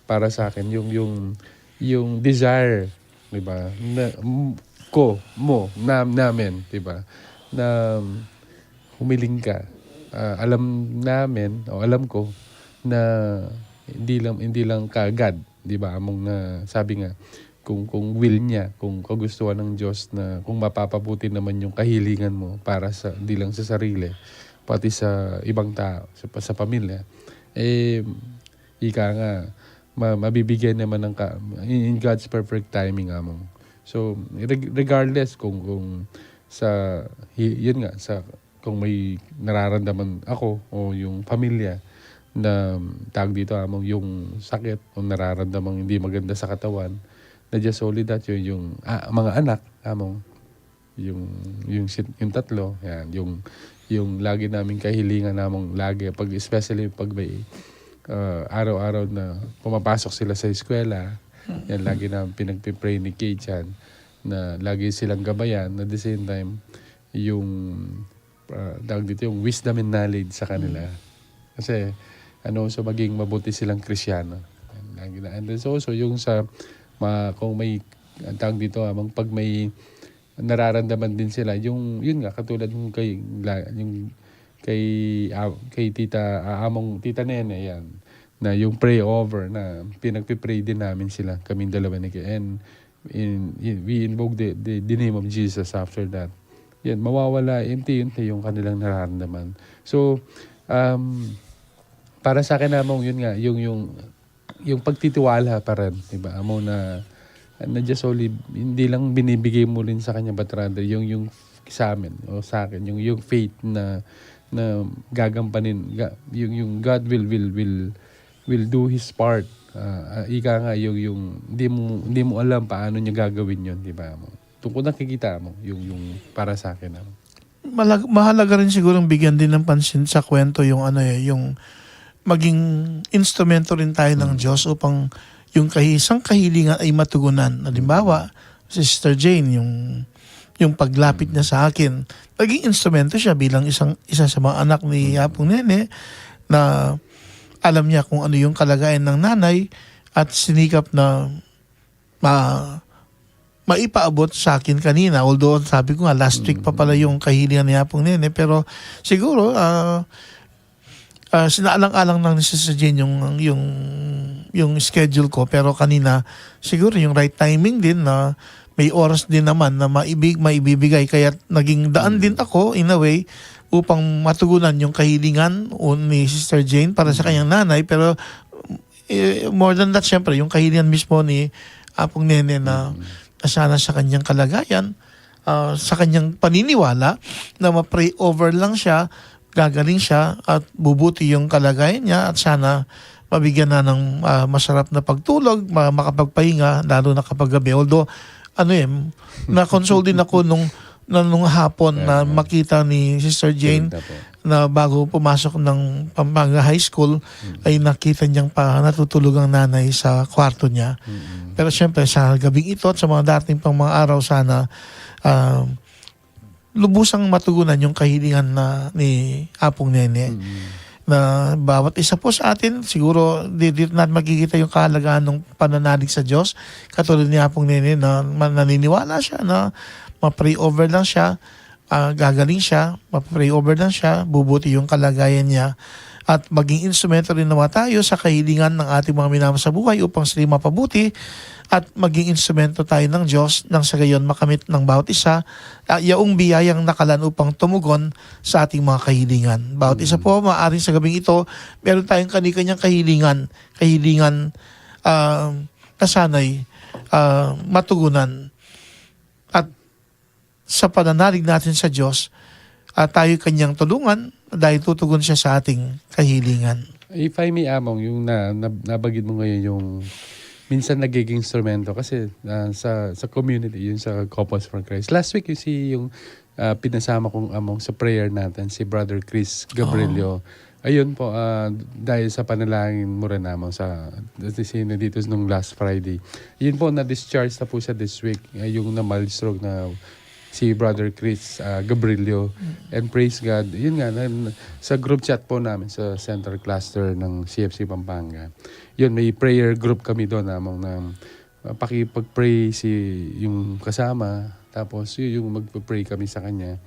para sa akin yung desire, di ba, namin, di ba, na humiling ka. Alam ko na hindi lang kaagad, di ba, among na sabi nga kung will niya, kung kagustuhan ng Diyos na kung mapapabuti naman yung kahilingan mo para sa hindi lang sa sarili, pati sa ibang tao, sa pamilya, ika nga mabibigyan naman in God's perfect timing among. So regardless kung kung may nararamdaman ako o yung pamilya na tawag dito among yung sakit o nararamdaman hindi maganda sa katawan, na just solid that yung mga anak among yung tatlo, yan yung lagi naming kahilingan namong lagi especially pag may araw-araw na pumapasok sila sa eskwela, yan lagi namin pinagpipray ni Kay Chan na lagi silang gabayan, at the same time yung tawag dito yung wisdom and knowledge sa kanila. Kasi so maging mabuti silang Kristiyano. And then also yung sa kung may ang tawag dito pag may nararamdaman din sila yun nga katulad ng kay tita Nene yan na yung pray over na pinagpipray din namin sila kaming dalawa ni and we invoke the name of Jesus after that. Yan, mawawala unti-unti yung kanilang nararamdaman. So para sa akin namang yun nga yung pagtitiwala pa rin, diba? Amo na just only hindi lang binibigay mo rin sa kanya but rather yung sa amin o sa akin yung faith na gagampanin yung God will do his part. Ika nga yung hindi mo alam paano niya gagawin yun, di ba? Tungkol nakikita mo yung para sa akin. Mahalaga rin siguro bigyan din ng pansin sa kwento yung yung maging instrumento rin tayo ng Diyos upang yung isang kahilingan ay matugunan. Halimbawa, si Sister Jane, yung paglapit niya sa akin, naging instrumento siya bilang isa sa mga anak ni Apong Nene na alam niya kung ano yung kalagayan ng nanay at sinikap na maipaabot sa akin kanina. Although sabi ko nga last week pa pala yung kahilingan ni Apong Nene, pero siguro sinaalang-alang lang ni Sister Jane yung schedule ko, pero kanina siguro yung right timing din na may oras din naman na maibibigay, kaya naging daan din ako in a way upang matugunan yung kahilingan ni Sister Jane para sa kanyang nanay, pero more than that, syempre yung kahilingan mismo ni Apong Nene na sana sa kanyang kalagayan, sa kanyang paniniwala na ma-pray over lang siya, gagaling siya at bubuti yung kalagayan niya at sana mabigyan na ng masarap na pagtulog, makapagpahinga, lalo na kapag gabi. Although, na-console din ako nung hapon na makita ni Sister Jane na bago pumasok ng Pampanga High School ay nakita niyang natutulog ang nanay sa kwarto niya. Pero syempre sa gabing ito at sa mga dating pang mga araw sana lubusang matugunan yung kahilingan ni Apong Nene. Na bawat isa po sa atin, siguro dito natin makikita yung kahalagaan ng pananalig sa Diyos. Katulad ni Apong Nene na naniniwala siya na ma-pray over lang siya, gagaling siya, ma-pray over lang siya, bubuti yung kalagayan niya. At maging instrumento rin naman tayo sa kahilingan ng ating mga minamahal sa buhay upang sila mapabuti at maging instrumento tayo ng Diyos nang sa gayon makamit ng bawat isa yaong biyayang nakalan upang tumugon sa ating mga kahilingan. Bawat isa po, maaaring sa gabing ito, meron tayong kani-kanyang kahilingan na sana'y matugunan. At sa pananalig natin sa Diyos, tayo kanyang tulungan dahil tutugon siya sa ating kahilingan. If I may, Among, yung nabagid mo ngayon yung minsan nagiging instrumento kasi sa community, yung sa Couples for Christ. Last week, yung pinasama kong Among sa prayer natin, si Brother Chris Gabrielio. Ayun po, dahil sa panalangin mo rin Among sa dito nung last Friday. Yun po, na-discharge na po siya this week. Yung na-mild stroke na si Brother Chris Gabrielio. And praise God, yun nga, sa group chat po namin sa Central Cluster ng CFC Pampanga. Yun, may prayer group kami doon Among na pakipag-pray yung kasama, tapos yung mag-pray kami sa kanya.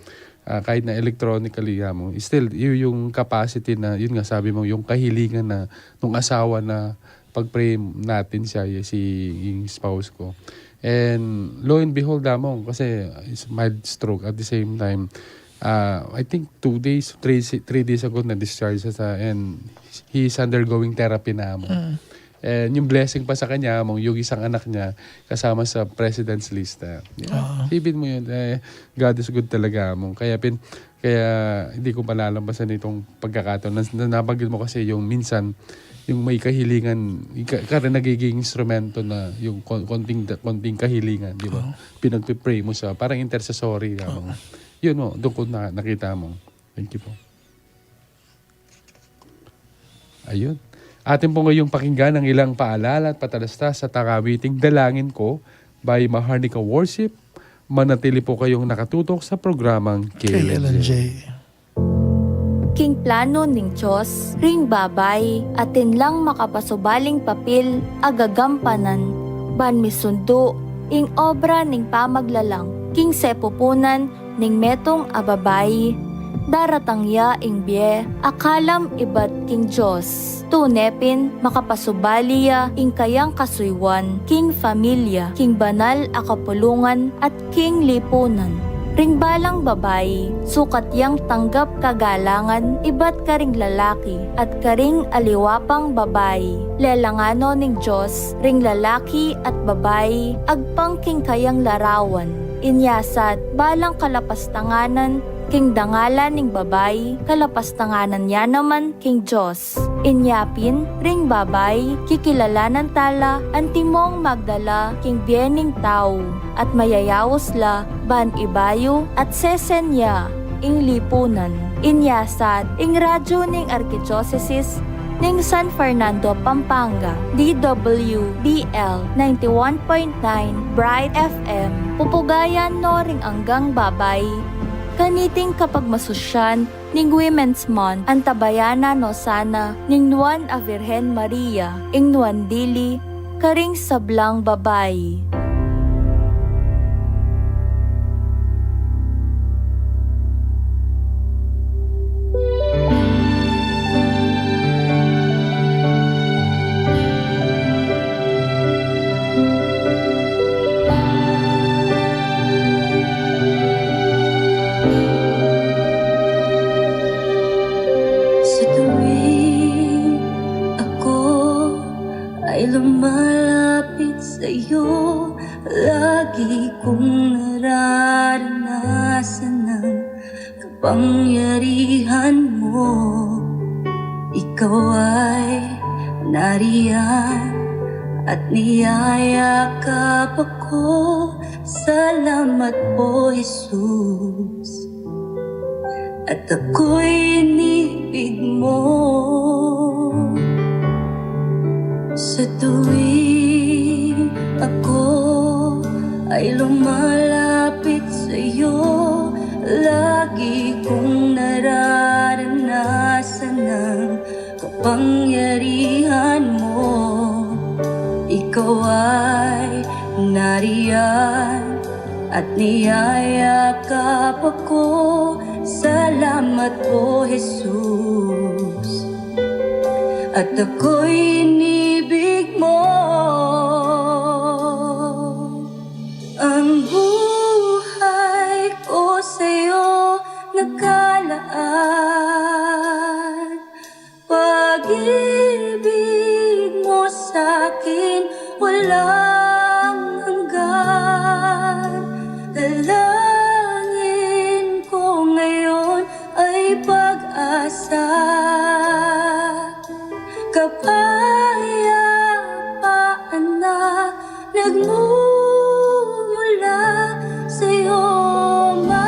Kahit na electronically Among, still, yung capacity na, yun nga sabi mo, yung kahilingan na nung asawa na pag-pray natin siya, yung spouse ko. And lo and behold, Among, kasi it's mild stroke at the same time, I think 3 days ago na-discharge siya and he's undergoing therapy na Among. And yung blessing pa sa kanya, Among, yung isang anak niya kasama sa president's list. Ibig mo yun, God is good talaga Among. Kaya hindi ko malalampasan itong pagkakataon. Nabagil mo kasi yung minsan, yung may kahilingan, rin nagiging instrumento na yung konting kahilingan, di ba? Pinagpipray mo sa, parang intercessory. Yun mo, doon ko nakita mo. Thank you po. Ayun. Atin po ngayong pakinggan ang ilang paalala at patalastas sa takawiting Dalangin Ko by Maharlika Worship. Manatili po kayong nakatutok sa programang KLNJ. KLNJ. King plano ning Diyos, ring babay, atin lang makapasubaling papil, agagampanan, ban misundo, ing obra ning pamaglalang, king sepupunan, ning metong ababay, daratangya ing bie, akalam ibat king Diyos, tunepin, makapasubaliya, ing kayang kasuywan, king familia, king banal akapulungan, at king lipunan. Ring balang babay, sukat yang tanggap kagalangan, ibat karing lalaki, at karing aliwapang babay. Lelangano ning Diyos, ring lalaki at babay, agpang king kayang larawan. Inyasat, balang kalapastanganan, king dangalan ning babay, kalapastanganan niya naman king Diyos. Inyapin, ring babay, kikilalanan tala, antimong magdala, king biening tao, at mayayawos la, ban ibayo, at sesenya, ing lipunan. Inyasat, ing radyo ning Archdiocese ning San Fernando, Pampanga, DWBL 91.9 Bright FM, pupugayan no ring anggang babay, kaniting kapag masusyan ning Women's Month antabayana no sana ning nuan a Virhen Maria ing nuan dili karing sablang babay. Lumalapit sa'yo, lagi kong nararanasan ang kapangyarihan mo. Ikaw ay nariyan at niyayakap ako. Salamat po, Jesus, at ako'y inibig mo. Sa tuwing ako ay lumalapit sa'yo, lagi kong nararanasan ang kapangyarihan mo. Ikaw ay nariyan at niyayakap ako. Salamat po, Jesus, at ako'y inibig mo. Ang buhay ko sa'yo nakalaan, pag-ibig mo sa'kin walang hanggan. Dalangin ko ngayon ay pag-asa, kapayapaan na nagmumula sa'yo, Ma.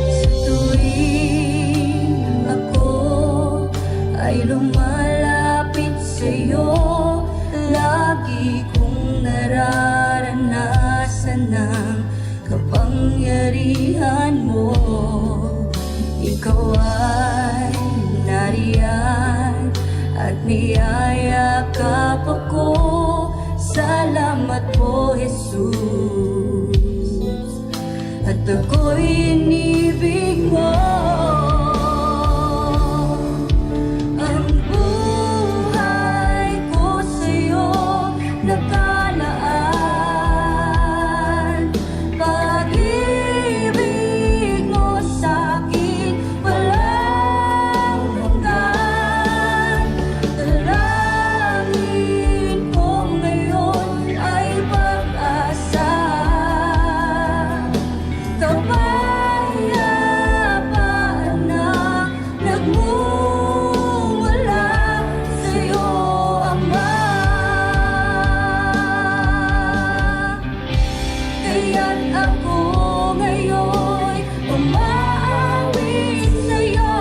Sa tuwing ako ay lumalapit sa'yo, lagi kong nararanasan ang kapangyarihan mo. Ikaw ay nariyan at niyayakap ako. Salamat po, Jesus, at ako'y inibig mo. Ang buhay ko sa'yo nakalaan, pag-ibig mo sa'kin walang hanggan. Dalangin ko ngayon ay pag-asa, kapayapaan na nagmumula sa'yo, Ama. Kaya't ako ngayon umaawi sa'yo,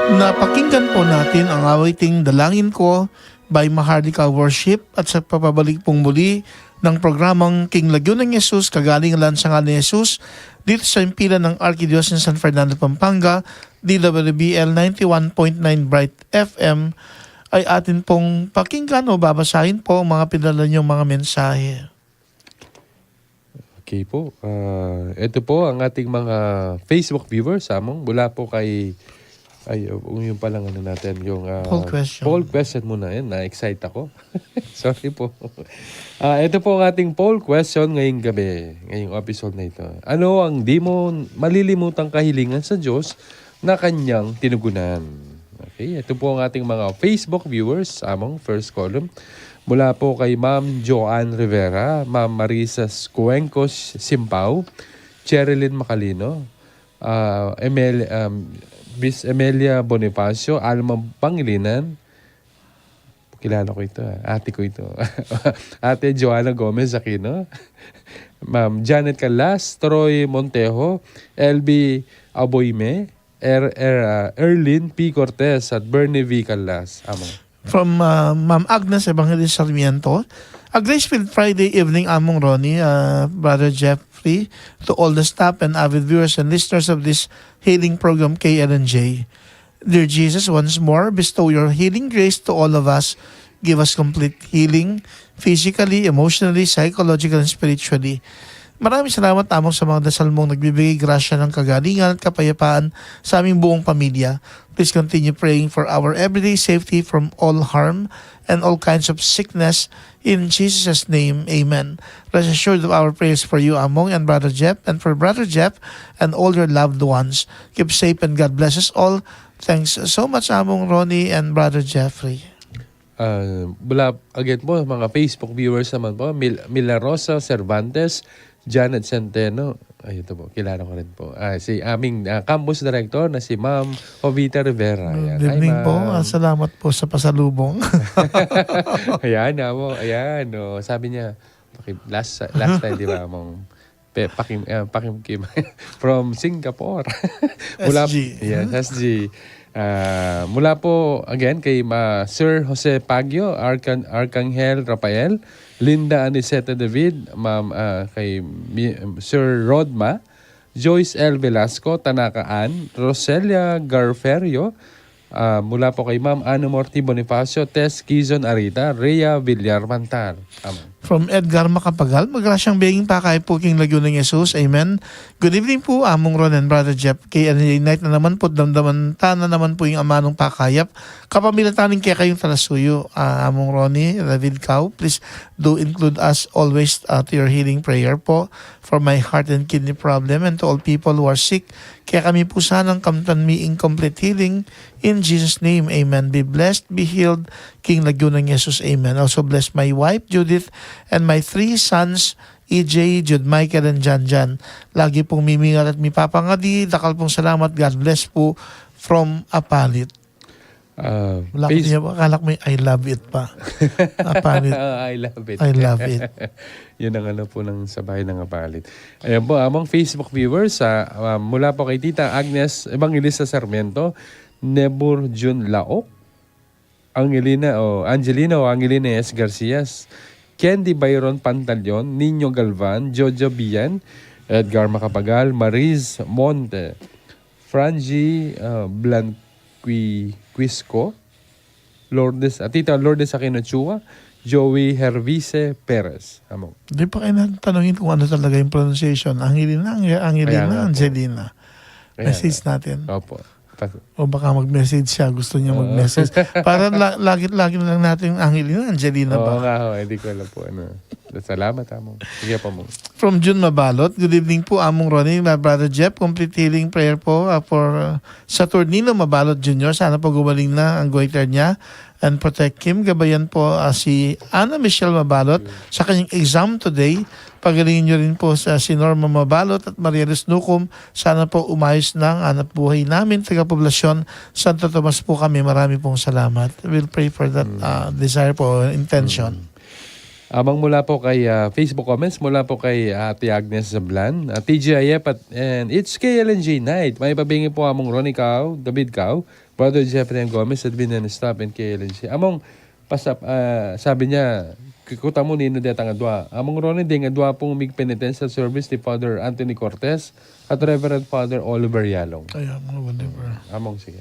Napakinggan po natin ang awiting Dalangin Ko by Maharlika Worship at sa papabalik pong muli ng programang King Lagyo ng Jesus, Kagalingan sa Ngalan ni Jesus, dito sa impilan ng Archdiocese ng San Fernando, Pampanga, DWBL 91.9 Bright FM, ay atin pong pakinggan o babasahin po ang mga pinadala niyong mga mensahe. Okay po. Ito po ang ating mga Facebook viewers, Among. Mula po kay yung palang ano natin, yung Poll question. question muna yan. Na-excite ako. Sorry po. Ito po ang ating poll question ngayong gabi, ngayong episode na ito. Ano ang di mo malilimutang kahilingan sa Diyos na kanyang tinugunan? Okay, ito po ang ating mga Facebook viewers, Among, first column. Mula po kay Ma'am Joanne Rivera, Ma'am Marisa Cuencos Simpao, Cherilyn Macalino, Miss Emelia Bonifacio, Alma Pangilinan. Kilala ko ito. Ate ko ito. Ate Joanna Gomez Aquino. Ma'am Janet Calas, Troy Montejo, LB Aboyme, Erlyn P. Cortez at Bernie V. Calas. Among. From Ma'am Agnes Evangelist Sarmiento, a Gracefield Friday evening, Among Ronnie, Brother Jeffrey, to all the staff and avid viewers and listeners of this healing program, KLNJ. Dear Jesus, once more, bestow your healing grace to all of us. Give us complete healing, physically, emotionally, psychologically, and spiritually. Maraming salamat, Among, sa mga dasal mong nagbibigay grasya ng kagalingan at kapayapaan sa aming buong pamilya. Please continue praying for our everyday safety from all harm and all kinds of sickness. In Jesus' name, Amen. Rest assured of our prayers for you, Among, and Brother Jeff, and for Brother Jeff and all your loved ones. Keep safe and God bless us all. Thanks so much, Among, Ronnie, and Brother Jeffrey. Mula again po, mga Facebook viewers naman po, Milarosa Cervantes, Janet Centeno, ay ito po, kilala ko rin po. Si aming campus director na si Ma'am Jovita Rivera. Ayan. Good evening Hi, po. Ma'am. Salamat po sa pasalubong. Ayan, Amo. Ayan, sabi niya, last time, di ba, Among, Pakim Kim from Singapore. SG. Yes, SG. Mula po, again, kay Sir Jose Pagio, Arcangel Rafael, Linda Aniceta David, Ma'am, kay Sir Rodma, Joyce L. Velasco, Tanaka Ann, Roselia Garferio, mula po kay Ma'am Ano Morty Bonifacio, Tess Quizon Arita, Rhea Villar Mantar. From Edgar Macapagal, magrasyang benging pakay po King Lagyo ng Jesus. Amen. Good evening po, Among Ron and Brother Jeff. Kay Night na naman po, damdaman na naman po yung ama ng pakayap. Kapamilatanin kaya kayong talasuyo, Among Ronnie, David Cow. Please do include us always to your healing prayer po for my heart and kidney problem and to all people who are sick. Kaya kami po sanang kamtanmiing complete healing. In Jesus' name, Amen. Be blessed, be healed, King Lagyo ng Jesus. Amen. Also bless my wife, Judith, and my 3 sons, EJ, Jude Michael, and Jan. Lagi pong mimingal at mipapangadi. Dakal pong salamat. God bless po from Apalit. Wala ko niya ba? Akala ko may I love it pa. Apalit. I love it. I love it. Yun ang ano po ng sabay ng Apalit. Ayan po, among Facebook viewers, mula po kay Tita Agnes Evangelista Sarmiento, Nebur Jun Laok, Angelina S. Garcias, Candy Byron Pantaleon, Nino Galvan, Jojo Bian, Edgar Macapagal, Mariz Monte, Frangie Blanquisco, Tita Lourdes Aquino Chua, Joey Hervice Perez. Among. Di pa kayo natanungin kung ano talaga yung pronunciation. Angelina, Angelina. Message natin. Opo. O baka mag-message siya. Gusto niya mag-message. Para lagi na lang natin Angelina ba? Oo nga, hindi ko alam po. Salamat, Among. Sige po, Among. From June Mabalot, good evening po, Among Ronnie, my Brother Jeff. Complete healing prayer po for Saturnino Mabalot Jr. Sana po gumaling na ang goiter niya and protect him. Gabayan po si Ana Michelle Mabalot sa kanyang exam today. Pagalingin nyo rin po sa si Norma Mabalot at Maria Luz Nucum. Sana po umayos na ang anak buhay namin. Taga-poblasyon Santo Tomas po kami. Marami pong salamat. We'll pray for that desire po, intention. Amang mula po kay Facebook comments, mula po kay Ate Agnes Zablan, TGIF and it's KLNJ Night. May pabingi po among Ronnie Cao, David Cao, Brother Jeffrey Gomez at Binan Stop and KLNJ. Among pasap, sabi niya, kikuta mo nino detang adwa. Among Ronnie ding adwa pong mig penitential service ni Father Anthony Cortez at Reverend Father Oliver Yalong. Ayan, mga whatever. Among sige.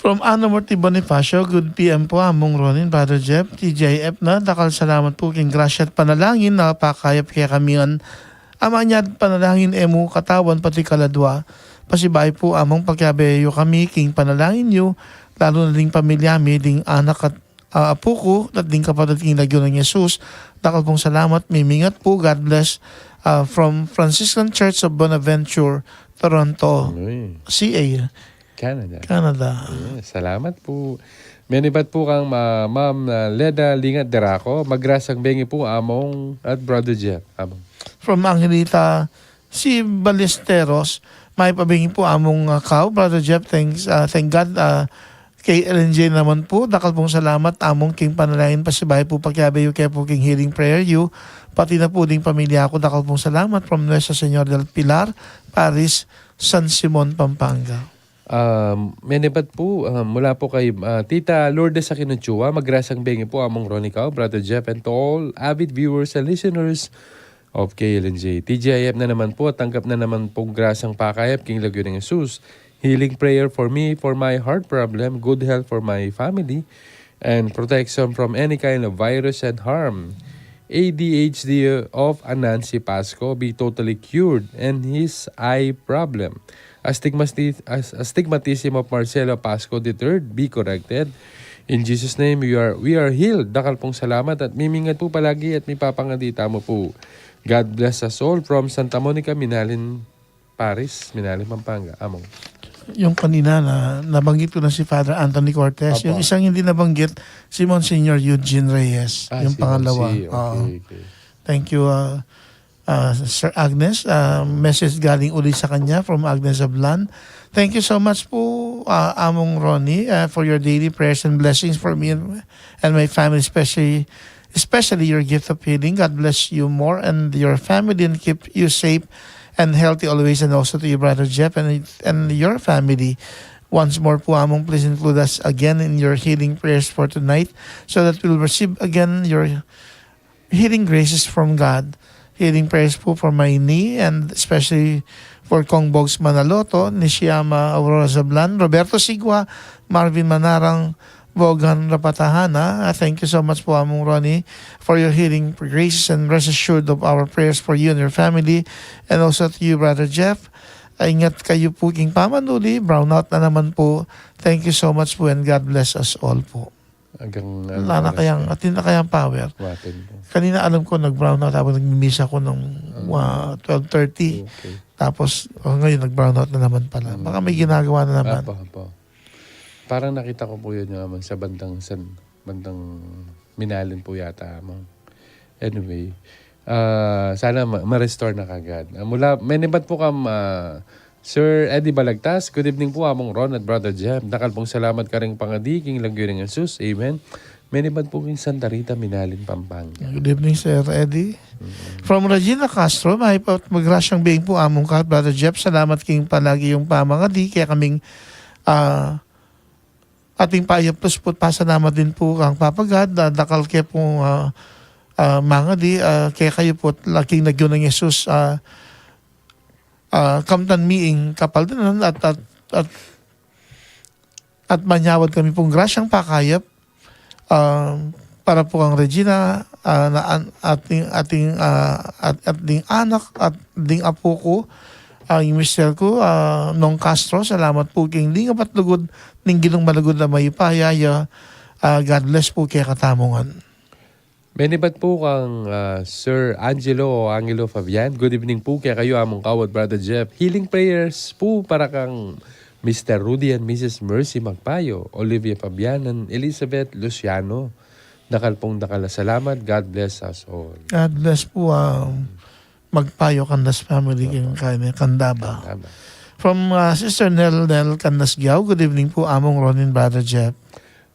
From Ana Morty Bonifacio, good PM po among Ronin, Brother Jeff, TJF na, dakal salamat po king grasya at panalangin na pakayap kaya kami ang ama niya at panalangin emu katawan pati kaladwa. Pasibay po among pagkabeyo kami king panalangin nyo, lalo na ding pamilya mi, ding anak at apo ko, at ding kapatid king lagyo ng Jesus. Dakal pong salamat, mimingat po, God bless, from Franciscan Church of Bonaventure, Toronto, Uy, CA, Canada. Yes, salamat po. Menibat po kang Ma'am Leda Lingat Derako. Magrasang bengi po among at Brother Jeff. Among. From Angelita si Ballesteros, may pabingi po among Kao, Brother Jeff, thank God, kay LNJ naman po, dakal pong salamat among king panalangin pasibay po pagkabayo kaya po king healing prayer you, pati na po ding pamilya ko, dakal pong salamat from Nuestra Señor del Pilar, Paris, San Simon, Pampanga. Menibat po mula po kay Tita Lourdes Aquinochua. Magrasang bengi po among Ronnie Cao, Brother Jeff, and to all avid viewers and listeners of KLNJ. TGIF na naman po, tanggap na naman pong grasang pakayap king lagyo ng Jesus. Healing prayer for me, for my heart problem, good health for my family, and protection from any kind of virus and harm. ADHD of Anansi Pasco be totally cured, and his eye problem. Astigmatism of Marcelo Pasco III be corrected. In Jesus' name, we are healed. Dakal pong salamat at mimingat po palagi at may papangadita mo po. God bless us all from Santa Monica, Minalin, Paris, Minalin, Pampanga. Among. Yung kanina na nabanggit ko na si Father Anthony Cortez. Apo. Yung isang hindi nabanggit, si Monsignor Eugene Reyes. Yung si pangalawa. Monsi. Oo. Okay. Thank you, Sir Agnes. Message galing uli sa kanya from Agnes Zablan. Thank you so much po, Among Ronnie, for your daily prayers and blessings for me and my family, especially your gift of healing. God bless you more and your family and keep you safe and healthy always, and also to your Brother Jeff and your family. Once more po, Among, please include us again in your healing prayers for tonight so that we'll receive again your healing graces from God. Healing prayers po for my knee and especially for Kong Bogs Manaloto, Nishiyama Aurora Zablan, Roberto Sigua, Marvin Manarang, Bogan Rapatahana. Thank you so much po, Among Ronnie, for your healing graces, and rest assured of our prayers for you and your family, and also to you, Brother Jeff. Ingat kayo po king pamanuli, brownout na naman po. Thank you so much po and God bless us all po. Hanggang Wala na kayang, atin na kayang power. Watin po. Kanina alam ko nag-brownout tapos nag-miss ako nung 12:30. Okay. Tapos ngayon nag-brownout na naman pala. Baka may ginagawa na naman. Apo. Parang nakita ko po yun naman sa bandang Minalin po yata. Anyway, sana ma-restore na kagad. Menibat po kam Sir Eddie Balagtas. Good evening po among Ron at Brother Jeff. Dakal pong salamat ka rin pangadi king lagyo ng Jesus. Amen. Menibat po king Santa Rita, Minalin, Pampanga. Good evening, Sir Eddie. From Regina Castro, magrasyang being po among ka, Brother Jeff. Salamat king palagi yung pamangadi. Kaya kaming ating paayapos po, pasalamat din po ang papagad. Dakal kaya pong mangadi. Kaya kayo po, laking nagyo ng Jesus, kamtan miing kapal din at manyawad kami pong grasyang pakayap para po ang Regina na ating anak at ding apo ko yung mister ko Nong Castro. Salamat po king ding apat lugod ning ginong malugod na may payaya. God bless po kaya katamungan. Menibat po kang Sir Angelo Fabian. Good evening po kaya kayo among kawad, Brother Jeff. Healing prayers po para kang Mr. Rudy and Mrs. Mercy Magpayo, Olivia Fabian and Elizabeth Luciano. Dakal pong dakala. Salamat. God bless us all. God bless po Magpayo Candas family king Kandaba. Tama. From Sister Nel Candas Giao. Good evening po among Ronin, Brother Jeff.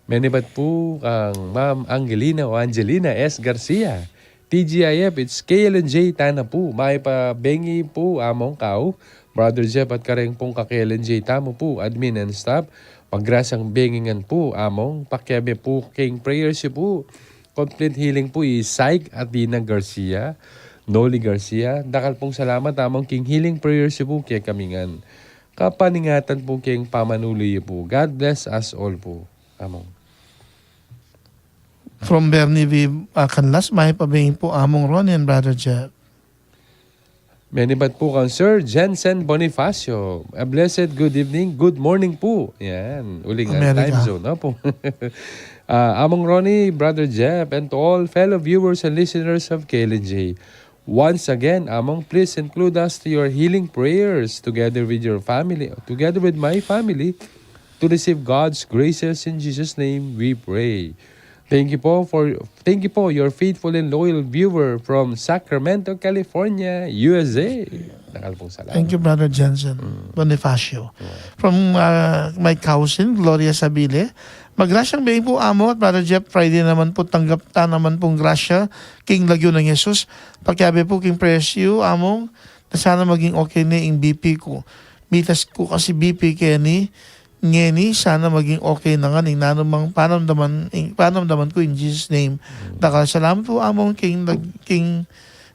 Menibat po kang Ma'am Angelina o Angelina S. Garcia. TGIF, it's KLNJ Tana po. May pa bengi po among kau. Brother Jeff at kareng pong ka-KLNJ tamo po. Admin and staff. Paggrasang bengingan po among. Pakyabe po king prayers po. Complete healing po is Syke Athena Garcia. Noli Garcia. Dakal pong salamat among king healing prayers po kaya kamingan. Kapaningatan po king pamanuloy po. God bless us all po. Among. From Bernie V. Canlas, may pabingin po among Ronnie and Brother Jeff. Menibat po kang Sir Jensen Bonifacio. A blessed good evening, good morning po. Yan, uling ang America. time zone. No, po. Among Ronnie, Brother Jeff, and to all fellow viewers and listeners of KLJ. Once again, among please include us to your healing prayers together with your family, together with my family, to receive God's graces in Jesus' name we pray. Thank you po, your faithful and loyal viewer from Sacramento, California, USA. Nakal pong salamat. Thank you, Brother Jensen Bonifacio. From my cousin, Gloria Sabile, magrasyang bigay po amo at Brother Jeff, Friday naman po tanggap ta naman pong grasya, King Lagyo ng Jesus. Pagkabi po King Prayers you, among, na sana maging okay ni yung BP ko. Mitas ko kasi BP kaya ni ngeni, sana maging okay na nga ning nanumang panamdaman ko in Jesus name. Daka salamat po among King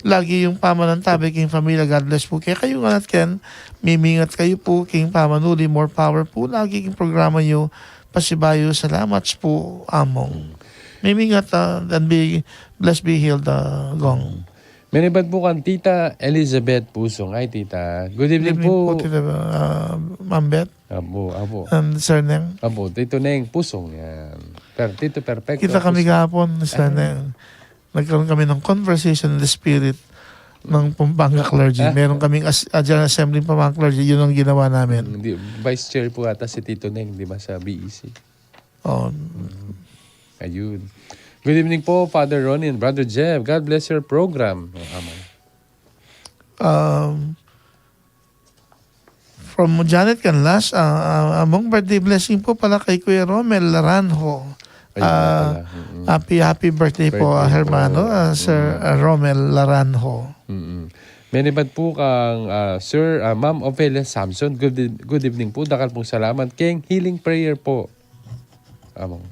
lagi yung pamanantabi King Familia, God bless po. Kaya kayo nga Ken, mimingat kayo po King Pamanuli, more power po lagi King programa nyo, pasibayo, salamat po among. Mimingat and be blessed, be healed gong. Menibat po kang Tita Elizabeth Pusong. Ay, Tita. Good evening po. Tita Ma'am Beth Abo. and Sir Neng. Abo, Tito Neng Pusong. Yan. Tito Perfecto. Kita kami Pusong. kahapon, Sir Neng. Nagkaroon kami ng conversation in the spirit ng Pampanga clergy. Meron kaming General Assembly Pampanga clergy. Yun ang ginawa namin. Vice Chair po ata si Tito Neng, di ba, sa BEC? Oh, Ayun. Good evening po, Father Ronnie and Brother Jeff. God bless your program. from Janet Canlas, among birthday blessing po pala kay Kuya Romel Laranjo. Happy birthday po, Birthday hermano, po. Sir Romel Laranjo. Menibat po kang Sir Ma'am Ophelia Samson. Good evening po. Dakal pong salamat. King healing prayer po. Among.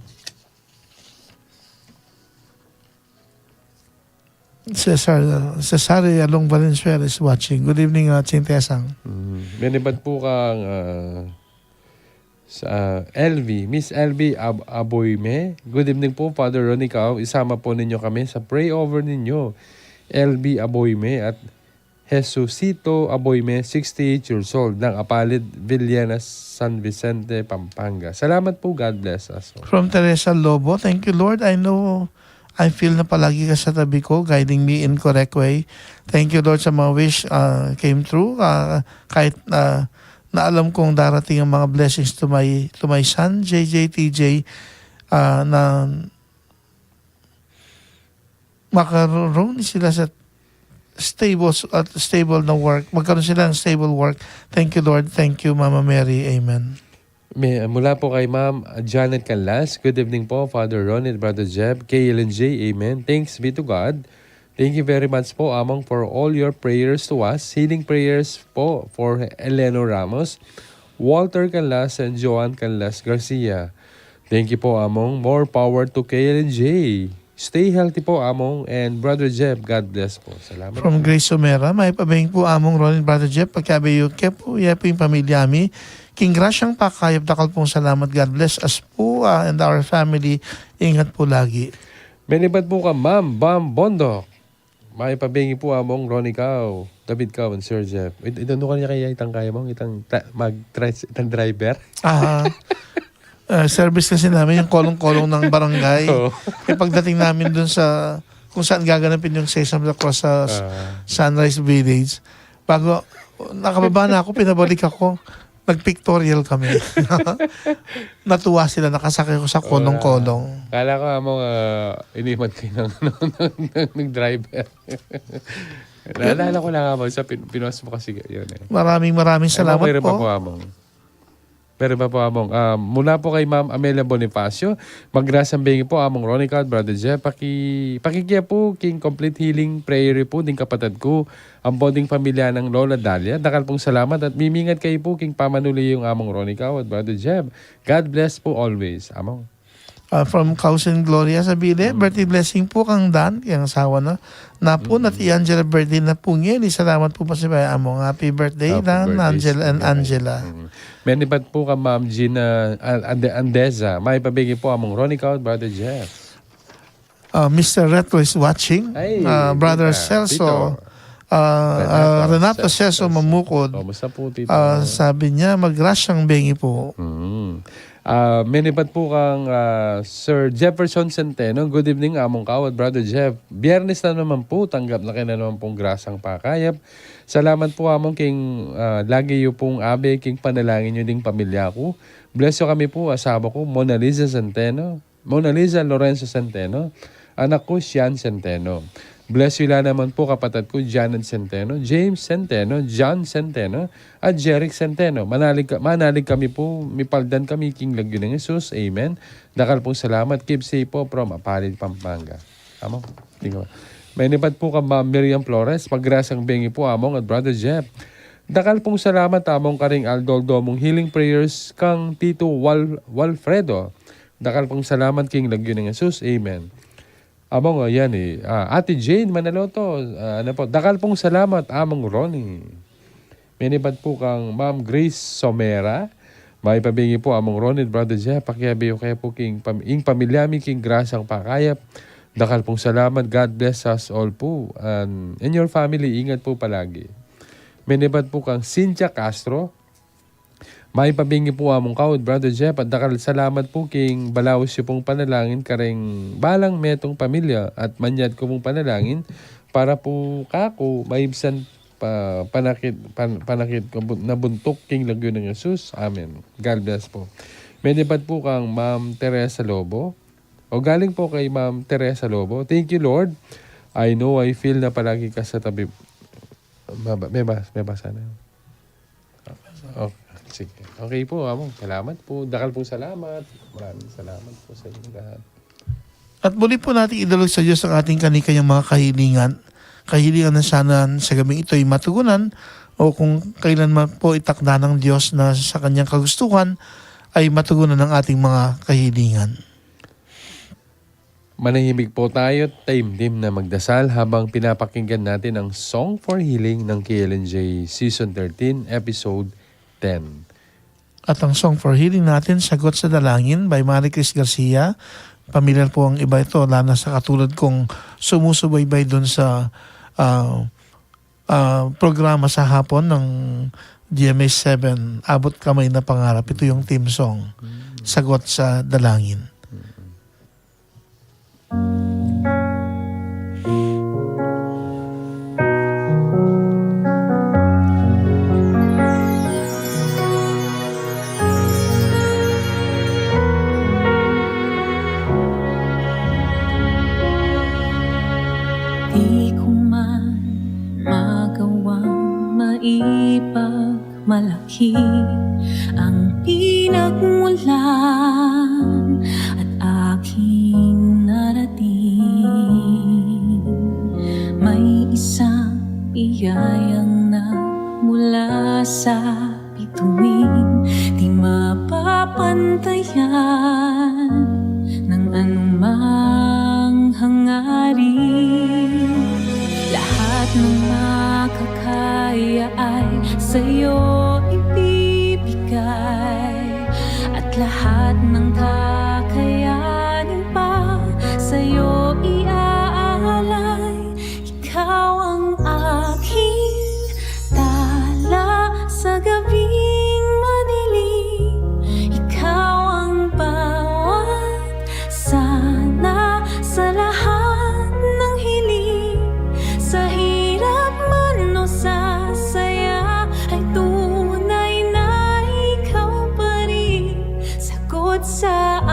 Cesare Along Valenzuela is watching. Good evening, Chintesang. Menibat po kang sa LV, Miss LV Aboyme. Good evening po, Father Ronnie Cao. Isama po ninyo kami sa pray over ninyo. LV Aboyme at Jesusito Aboyme, 68 years old, ng Apalid, Villanas, San Vicente, Pampanga. Salamat po. God bless us. From Teresa Lobo, thank you Lord. I feel na palagi ka sa tabi ko, guiding me in correct way. Thank you Lord sa mga wish came true. Kahit na alam kong darating ang mga blessings to my son, JJTJ, na makaroon sila sa stable na work. Magkaroon sila ng stable work. Thank you Lord. Thank you Mama Mary. Amen. Mula po kay Ma'am Janet Canlas. Good evening po, Father Ron and Brother Jeb. KLNJ, amen. Thanks be to God. Thank you very much po, Among, for all your prayers to us. Healing prayers po for Eleno Ramos, Walter Canlas, and Joan Canlas Garcia. Thank you po, Among. More power to KLNJ. Stay healthy po, Among, and Brother Jeb. God bless po. Salamat. From Grace Somera, may pabing po Among Ron and Brother Jeb. Pagkabayo ke po, po yung pamilya mi. King Grasyang pakayap, dakal pong salamat. God bless us po and our family. Ingat po lagi. Menibat po ka, Ma'am Bam Bondok. May pabingi po Among Ronnie Cao, David Cao, and Sir Jeff. Ito ka niya kaya itang kaya mong itang driver? Service kasi namin yung kolong-kolong ng barangay. Pagdating namin dun sa kung saan gaganapin yung Sesame Across sa Sunrise Village, bago nakababa na ako, pinabalik ako, nag-pictorial kami. Natuwa sila, nakasakay ko sa kolong-kolong. Kala ko Among inimat kayo ng driver. Naalala ko lang Among sa pinuwas mo kasi yun eh. Maraming salamat Mayroon pa po. po Among. Pero pa po among mula po kay Ma'am Amelia Bonifacio, magrasang bengi po among Ronnie Card, Brother Jeff, pakikiya po king complete healing prayer po ding kapatid ko, ang boding pamilya ng Lola Dalia. Dakal pong salamat at mimingat kayo po king pamanuli yung among Ronnie Card, Brother Jeff. God bless po always. Among. From Cousin Gloria Sabile, birthday blessing po kang Dan, yung asawa na. Napun at Angela birthday na po ngayon. Salamat po pa sa bayan among. Happy birthday, Happy Dan, birthday, Angela and Sister. Angela. Menibat po ka Ma'am Gina Andeza. May pabigi po among Ronnie Card, Brother Jeff. Mr. Retro is watching. Ay, Brother Tita, Celso. Tito. Renato Celso Mamukod. Kamusta po, Tito? Sabi niya, mag-rush ang bengi po. Menibat po kang Sir Jefferson Centeno. Good evening, among kawat, Brother Jeff. Biyernes na naman po, tanggap na kayo na naman pong grasang pakayap. Salamat po among king lagi yung pong abe, king panalangin nyo ding pamilya ko. Bless you kami po, asawa ko, Mona Lisa Lorenzo Centeno. Anak ko, Sian Centeno. Bless you lang naman po kapatid ko, Janet Centeno, James Centeno, John Centeno, at Jeric Centeno. Manalig kami po, mipaldan kami, King Lagyo ng Jesus. Amen. Dakal pong salamat. Keep safe po from Apalid, Pampanga. Among. May nipad po ka Ma'am Miriam Flores. Pagrasang bengi po among at Brother Jeff. Dakal pong salamat among karing Aldoldo mong healing prayers kang Tito Walfredo. Dakal pong salamat King Lagyo ng Jesus. Amen. Among yan Ate Jane Manaloto, dakal pong salamat among Ronnie. Minibad po kang Ma'am Grace Somera. May pabingi po among Ronnie, Brother Jeff. Pakiabiyo kayo po king pamilyami king grasang pakayap. Dakal pong salamat. God bless us all po. And in your family, ingat po palagi. Minibad po kang Cynthia Castro. May pabingi po among kawad, Brother Jeff, at dakal salamat po king balawis yung pong panalangin karing balang metong pamilya at manyad ko pong panalangin para po kako maibsan panakit na buntok king Lagyo ng Jesus. Amen. God bless po. May debat po kang Ma'am Teresa Lobo. O galing po kay Ma'am Teresa Lobo. Thank you, Lord. I know, I feel na palagi ka sa tabi. May basa na. Okay. Sige. Okay po, among. Salamat po. Dakal po salamat. Maraming salamat po sa inyo lahat. At muli po natin idalog sa Diyos ang ating kanikanyang mga kahilingan. Kahilingan na sana sa gabing ito ay matugunan o kung kailan man po itakda ng Diyos na sa kanyang kagustuhan ay matugunan ng ating mga kahilingan. Manahimik po tayo, time na magdasal habang pinapakinggan natin ang Song for Healing ng KLNJ Season 13, Episode 10. At ang Song for Healing natin, Sagot sa Dalangin by Marie Chris Garcia. Pamilyar po ang iba ito, lalo sa katulad kong sumusubaybay doon sa programa sa hapon ng GMA 7, Abot Kamay na Pangarap. Ito yung theme song, Sagot sa Dalangin. Di ko man magawang maipagmalaki ang pinagmulan at aking narating. May isang biyayang nagmula sa bituin, di mapapantayan ng anumang hangarin. Lahat ng makakaya ay sa'yo ibibigay, at lahat ng kakayanin pa sa'yo iaalay. Ikaw ang aking tala sa gabing madilim. Ikaw ang bawat sana sa lahat ng hiling. Sa hirap man o sa saya ay tunay na ikaw pa rin. Sagot sa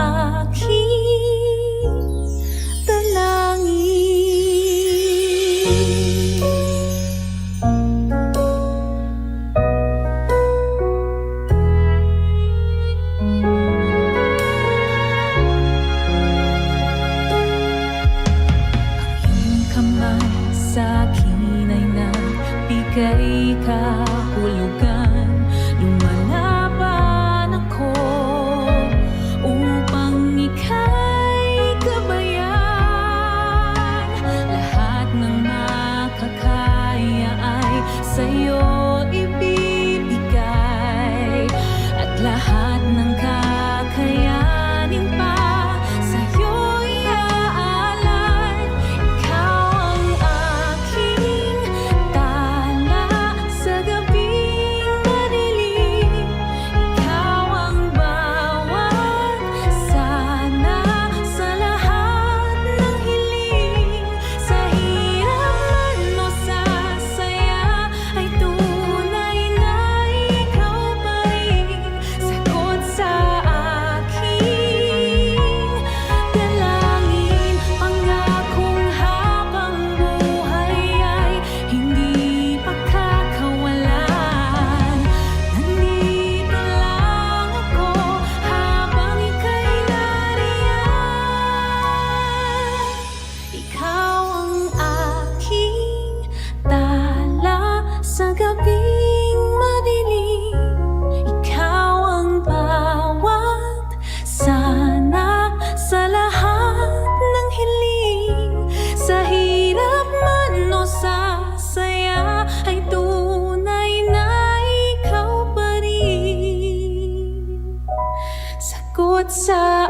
Sumagot sa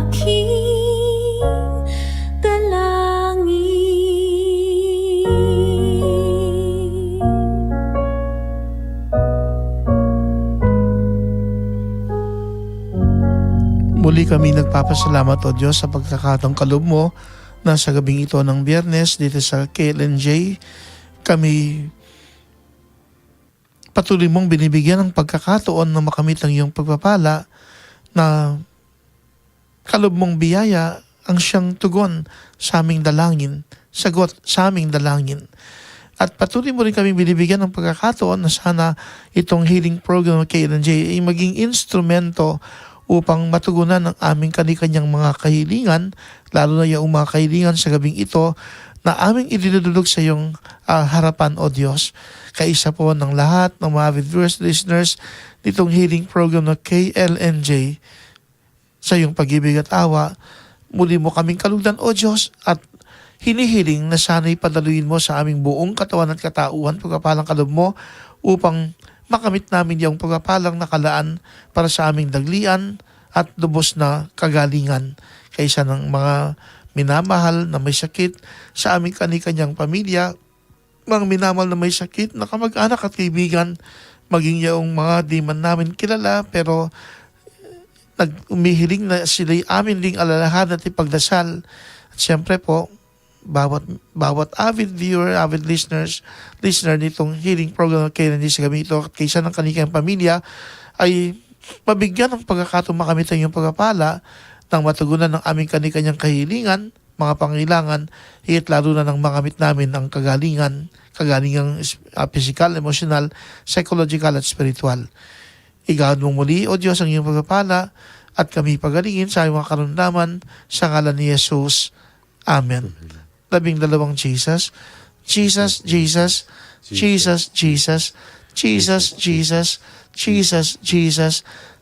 aking dalangin. Muli kami nagpapasalamat o Diyos sa pagkakataong kaloob mo na sa gabing ito ng Biyernes dito sa KLNJ. Kami patuloy mong binibigyan ng pagkakataon na makamit ang iyong pagpapala na kaloob mong biyaya ang siyang tugon sa aming dalangin, sagot sa aming dalangin. At patuloy mo rin kami binibigyan ng pagkakataon na sana itong healing program ng KLNJ ay maging instrumento upang matugunan ang aming kanikanyang mga kahilingan, lalo na yung mga kahilingan sa gabing ito na aming idinudulog sa iyong harapan, O Diyos. Kaisa po ng lahat ng mga avid viewers, listeners, nitong healing program ng KLNJ, sa iyong pag-ibig at awa, muli mo kaming kalugdan, O Diyos, at hinihiling na sana'y padaluin mo sa aming buong katawan at katauhan, pagkapalang kaloob mo, upang makamit namin yung pagpapalang nakalaan para sa aming daglian at lubos na kagalingan. Kaysa ng mga minamahal na may sakit sa aming kanikanyang pamilya, mga minamahal na may sakit na kamag-anak at kaibigan, maging yung mga di man namin kilala pero nag-umihiling na sila'y amin ding alalahan at ipagdasal. At siyempre po, bawat avid viewer, avid listener nitong healing program ng KLNJ sa gabi ito at kaysa ng kanikang pamilya ay mabigyan ng pagkakataong makamit ang iyong pagpapala nang matugunan ng aming kanikanyang kahilingan, mga pangailangan, higit lalo na nang makamit namin ang kagalingang physical, emotional, psychological at spiritual. Igawad mong muli, O Diyos, ang iyong pagpapala at kami pagalingin sa iyong mga karundaman sa ngalan ni Jesus. Amen. 12 Jesus. Jesus, Jesus, Jesus, Jesus, Jesus, Jesus, Jesus, Jesus, Jesus,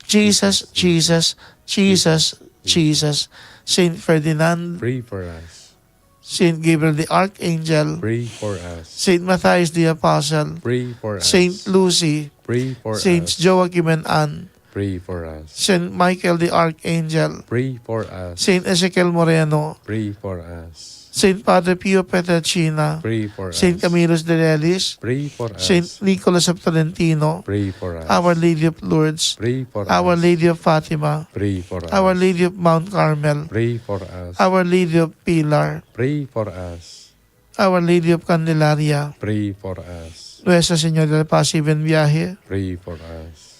Jesus, Jesus, Jesus, Saint Ferdinand, Pray for us. Saint Gabriel the Archangel, Pray for us. Saint Matthias the Apostle, Pray for us. Saint Lucy, Pray for Saints us. Joachim and Anne, Pray for us. Saint Michael the Archangel, Pray for us. Saint Ezekiel Moreno, Pray for us. Saint Padre Pio Petrachina, Pray for Saint us. Camillus de Relis, Pray for us. Saint Nicholas of Tolentino, Pray for us. Our Lady of Lourdes, Pray for Our us. Lady of Fatima, Pray for us. Our Lady of Mount Carmel, Pray for us. Our Lady of Pilar, Pray for us. Our Lady of Candelaria, Pray for us. Nuestra Señora del Paz y Buen Viaje, Pray for us.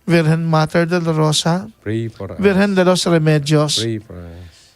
Virgen Mater de la Rosa, Pray for us. Virgen de los Remedios, Pray for us.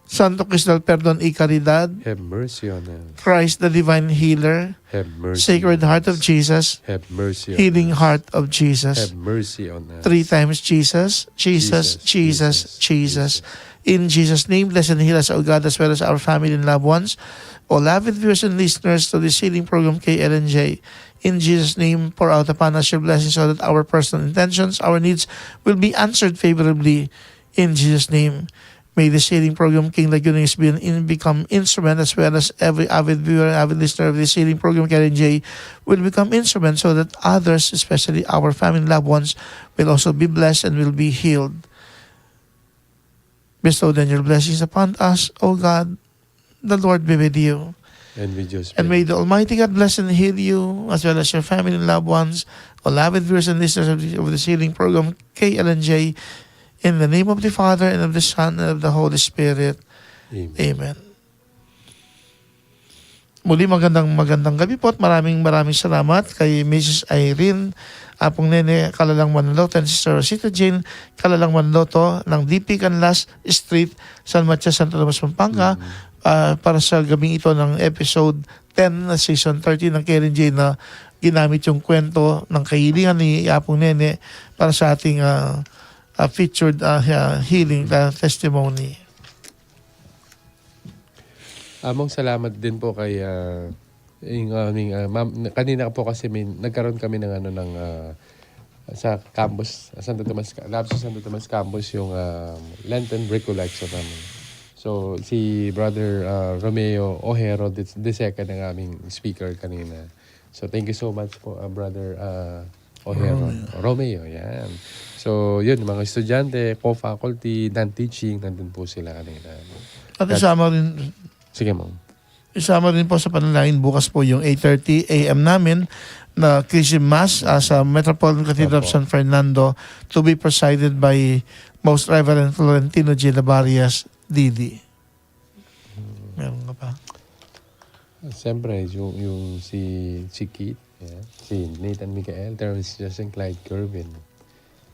Santo Cristo del Perdón y Caridad, Have mercy on us. Christ the Divine Healer, Have mercy. Sacred Heart of Jesus, Have mercy on Healing us. Heart of Jesus. Have mercy on us. 3 times Jesus, Jesus, Jesus, Jesus. In Jesus' name, bless and heal us, O God, as well as our family and loved ones. All avid viewers and listeners to this healing program KLNJ. In Jesus' name, pour out upon us your blessings so that our personal intentions, our needs will be answered favorably. In Jesus' name, may this healing program, King Lagunas, become instrument as well as every avid viewer, avid listener of this healing program KLNJ will become instrument so that others, especially our family and loved ones, will also be blessed and will be healed. Bestow then your blessings upon us, O God. The Lord be with you. And we just And may the Almighty God bless and heal you, as well as your family and loved ones, all avid viewers and listeners of this healing program, KLNJ, in the name of the Father, and of the Son, and of the Holy Spirit. Amen. Amen. Muli magandang gabi po at maraming salamat kay Mrs. Irene Apong Nene Kalalang Manloto and Sister Rosita Jane Kalalang Manloto ng DP Canlas Street, San Matias, Santo Tomas, Pampanga, para sa gabing ito ng episode 10 na season 13 ng KLNJ na ginamit yung kwento ng kahilingan ni Apong Nene para sa ating featured healing testimony. Among salamat din po kay yung aming ma'am. Kanina po kasi nagkaroon kami ng sa campus, Santo Tomas, lab sa Santo Tomas campus yung Lenten recollection namin. So si Brother Romeo Ojero, the second ng aming speaker kanina. So thank you so much po Brother Romeo, yan. So, yun, mga estudyante, co-faculty, non-teaching, nandun po sila kanina. At Sige mo. isama rin po sa panalangin bukas po yung 8:30 a.m. namin na Christmas sa Metropolitan Cathedral of San Fernando to be presided by Most Reverend Florentino G. Labarias, D.D. Meron ka pa? Siyempre, yung si Keith, yeah, si Nathan Michael, Terrence Justin, Clyde Kervin.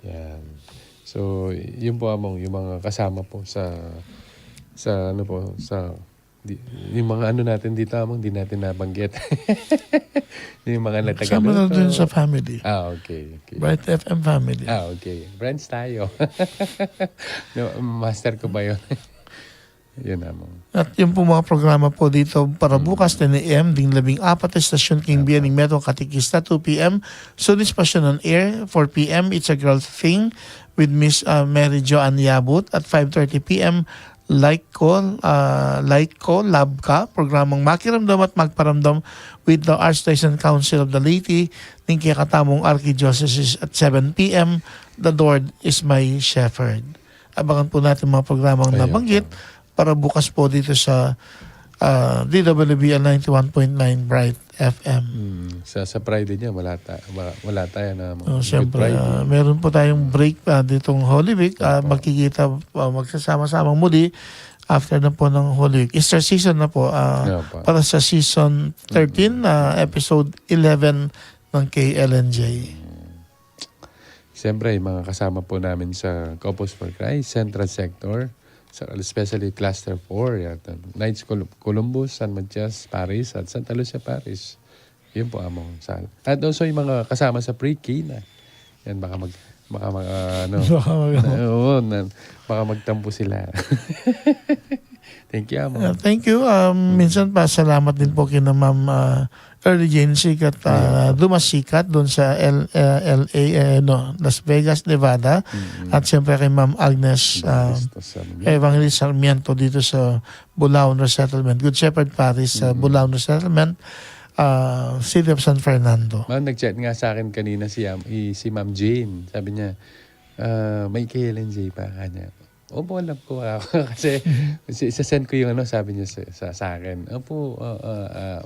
Yan. So, yun po among yung mga kasama po sa yung mga natin dito among di natin nabanggit. Yung mga nataga Kasama na dun sa family. Okay. Bright FM family. Okay. Friends tayo. No, master ko ba yun? Yun among. At yung po mga programa po dito para bukas 10 a.m. ding 14 Stasyon King Bianing Metro Katikista 2 p.m. Sunis Passion on Air 4 p.m. It's a Girl Thing with Miss Mary Joanne Yabut at 5:30 p.m. Like Ko, Love Ka, programang Makiramdam at Magparamdam with the Archdiocese Council of the Leyte ng Kakatamong Archdiocese at 7 p.m. The Lord is my Shepherd. Abangan po natin mga programang nabanggit para bukas po dito sa DWBL 91.9 Bright FM. Sa Friday niya, wala tayo na Siyempre, meron po tayong break ditong Holy Week. Magkikita, magsasama-samang muli after na po ng Holy Week. Easter season na po para sa season 13, episode 11 ng KLNJ. Siyempre, mga kasama po namin sa Corpus for Christ, Central Sector, especially Cluster 4, Knights Columbus, San Matias Parish, at Santa Lucia Parish. Yun po among sal. At also yung mga kasama sa pre-K na. Yan, baka magtampo sila. Thank you, among. Thank you. Minsan pa, salamat din po kina Ma'am Early Jane Sikat, Dumasikat doon sa Las Vegas, Nevada. At siyempre kay Ma'am Agnes Evangelist Sarmiento dito sa Bulaon Resettlement. Good Shepherd Parish sa Bulaon Resettlement, City of San Fernando. Nag-chat nga sa akin kanina si Ma'am Jane. Sabi niya, may KLNJ pa kanya. Opo, alam ko ako. Kasi isa-send ko yung sabi niya sa akin. Opo,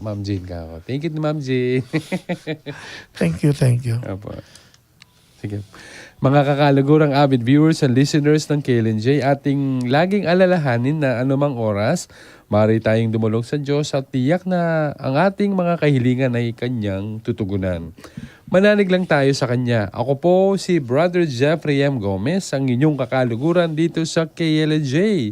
Ma'am Jane ka ako. Thank you, Ma'am Jane. Thank you. Opo. Sige. Mga kakalagurang avid viewers and listeners ng KLNJ, ating laging alalahanin na anumang oras, maaari tayong dumulog sa Diyos at tiyak na ang ating mga kahilingan ay Kanyang tutugunan. Mananig lang tayo sa Kanya. Ako po si Brother Jeffrey M. Gomez, ang inyong kakaluguran dito sa KLNJ.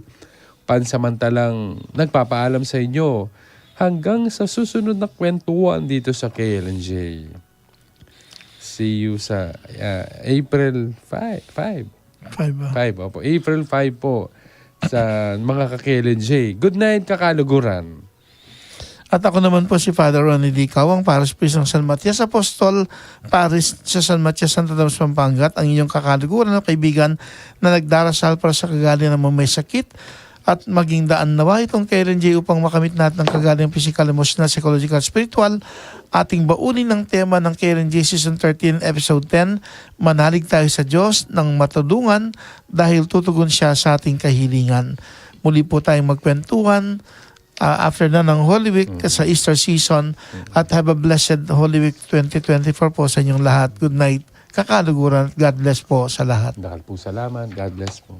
Pansamantalang nagpapaalam sa inyo hanggang sa susunod na kwentuhan dito sa KLNJ. See you sa April 5. Opo. April 5 po sa mga ka-KLNJ. Good night, kakaluguran. At ako naman po si Father Ronnie D. Cawang, Parish Priest ng San Matias Apostol, Parish sa San Matias, Santa Tomas, Pampanga, ang inyong kakaluguran ng kaibigan na nagdarasal para sa kagalingan ng mga may sakit at maging daan nawa itong KLNJ upang makamit natin ang kagalingan physical, emotional, psychological, spiritual. Ating baunin ng tema ng KLNJ Season 13, Episode 10, manalig tayo sa Diyos ng matulungan dahil tutugon siya sa ating kahilingan. Muli po tayong magkwentuhan after na ng Holy Week sa Easter season at have a blessed Holy Week 2024 po sa inyong lahat. Good night. Kakaluguran. God bless po sa lahat. Dahil po salamat. God bless po.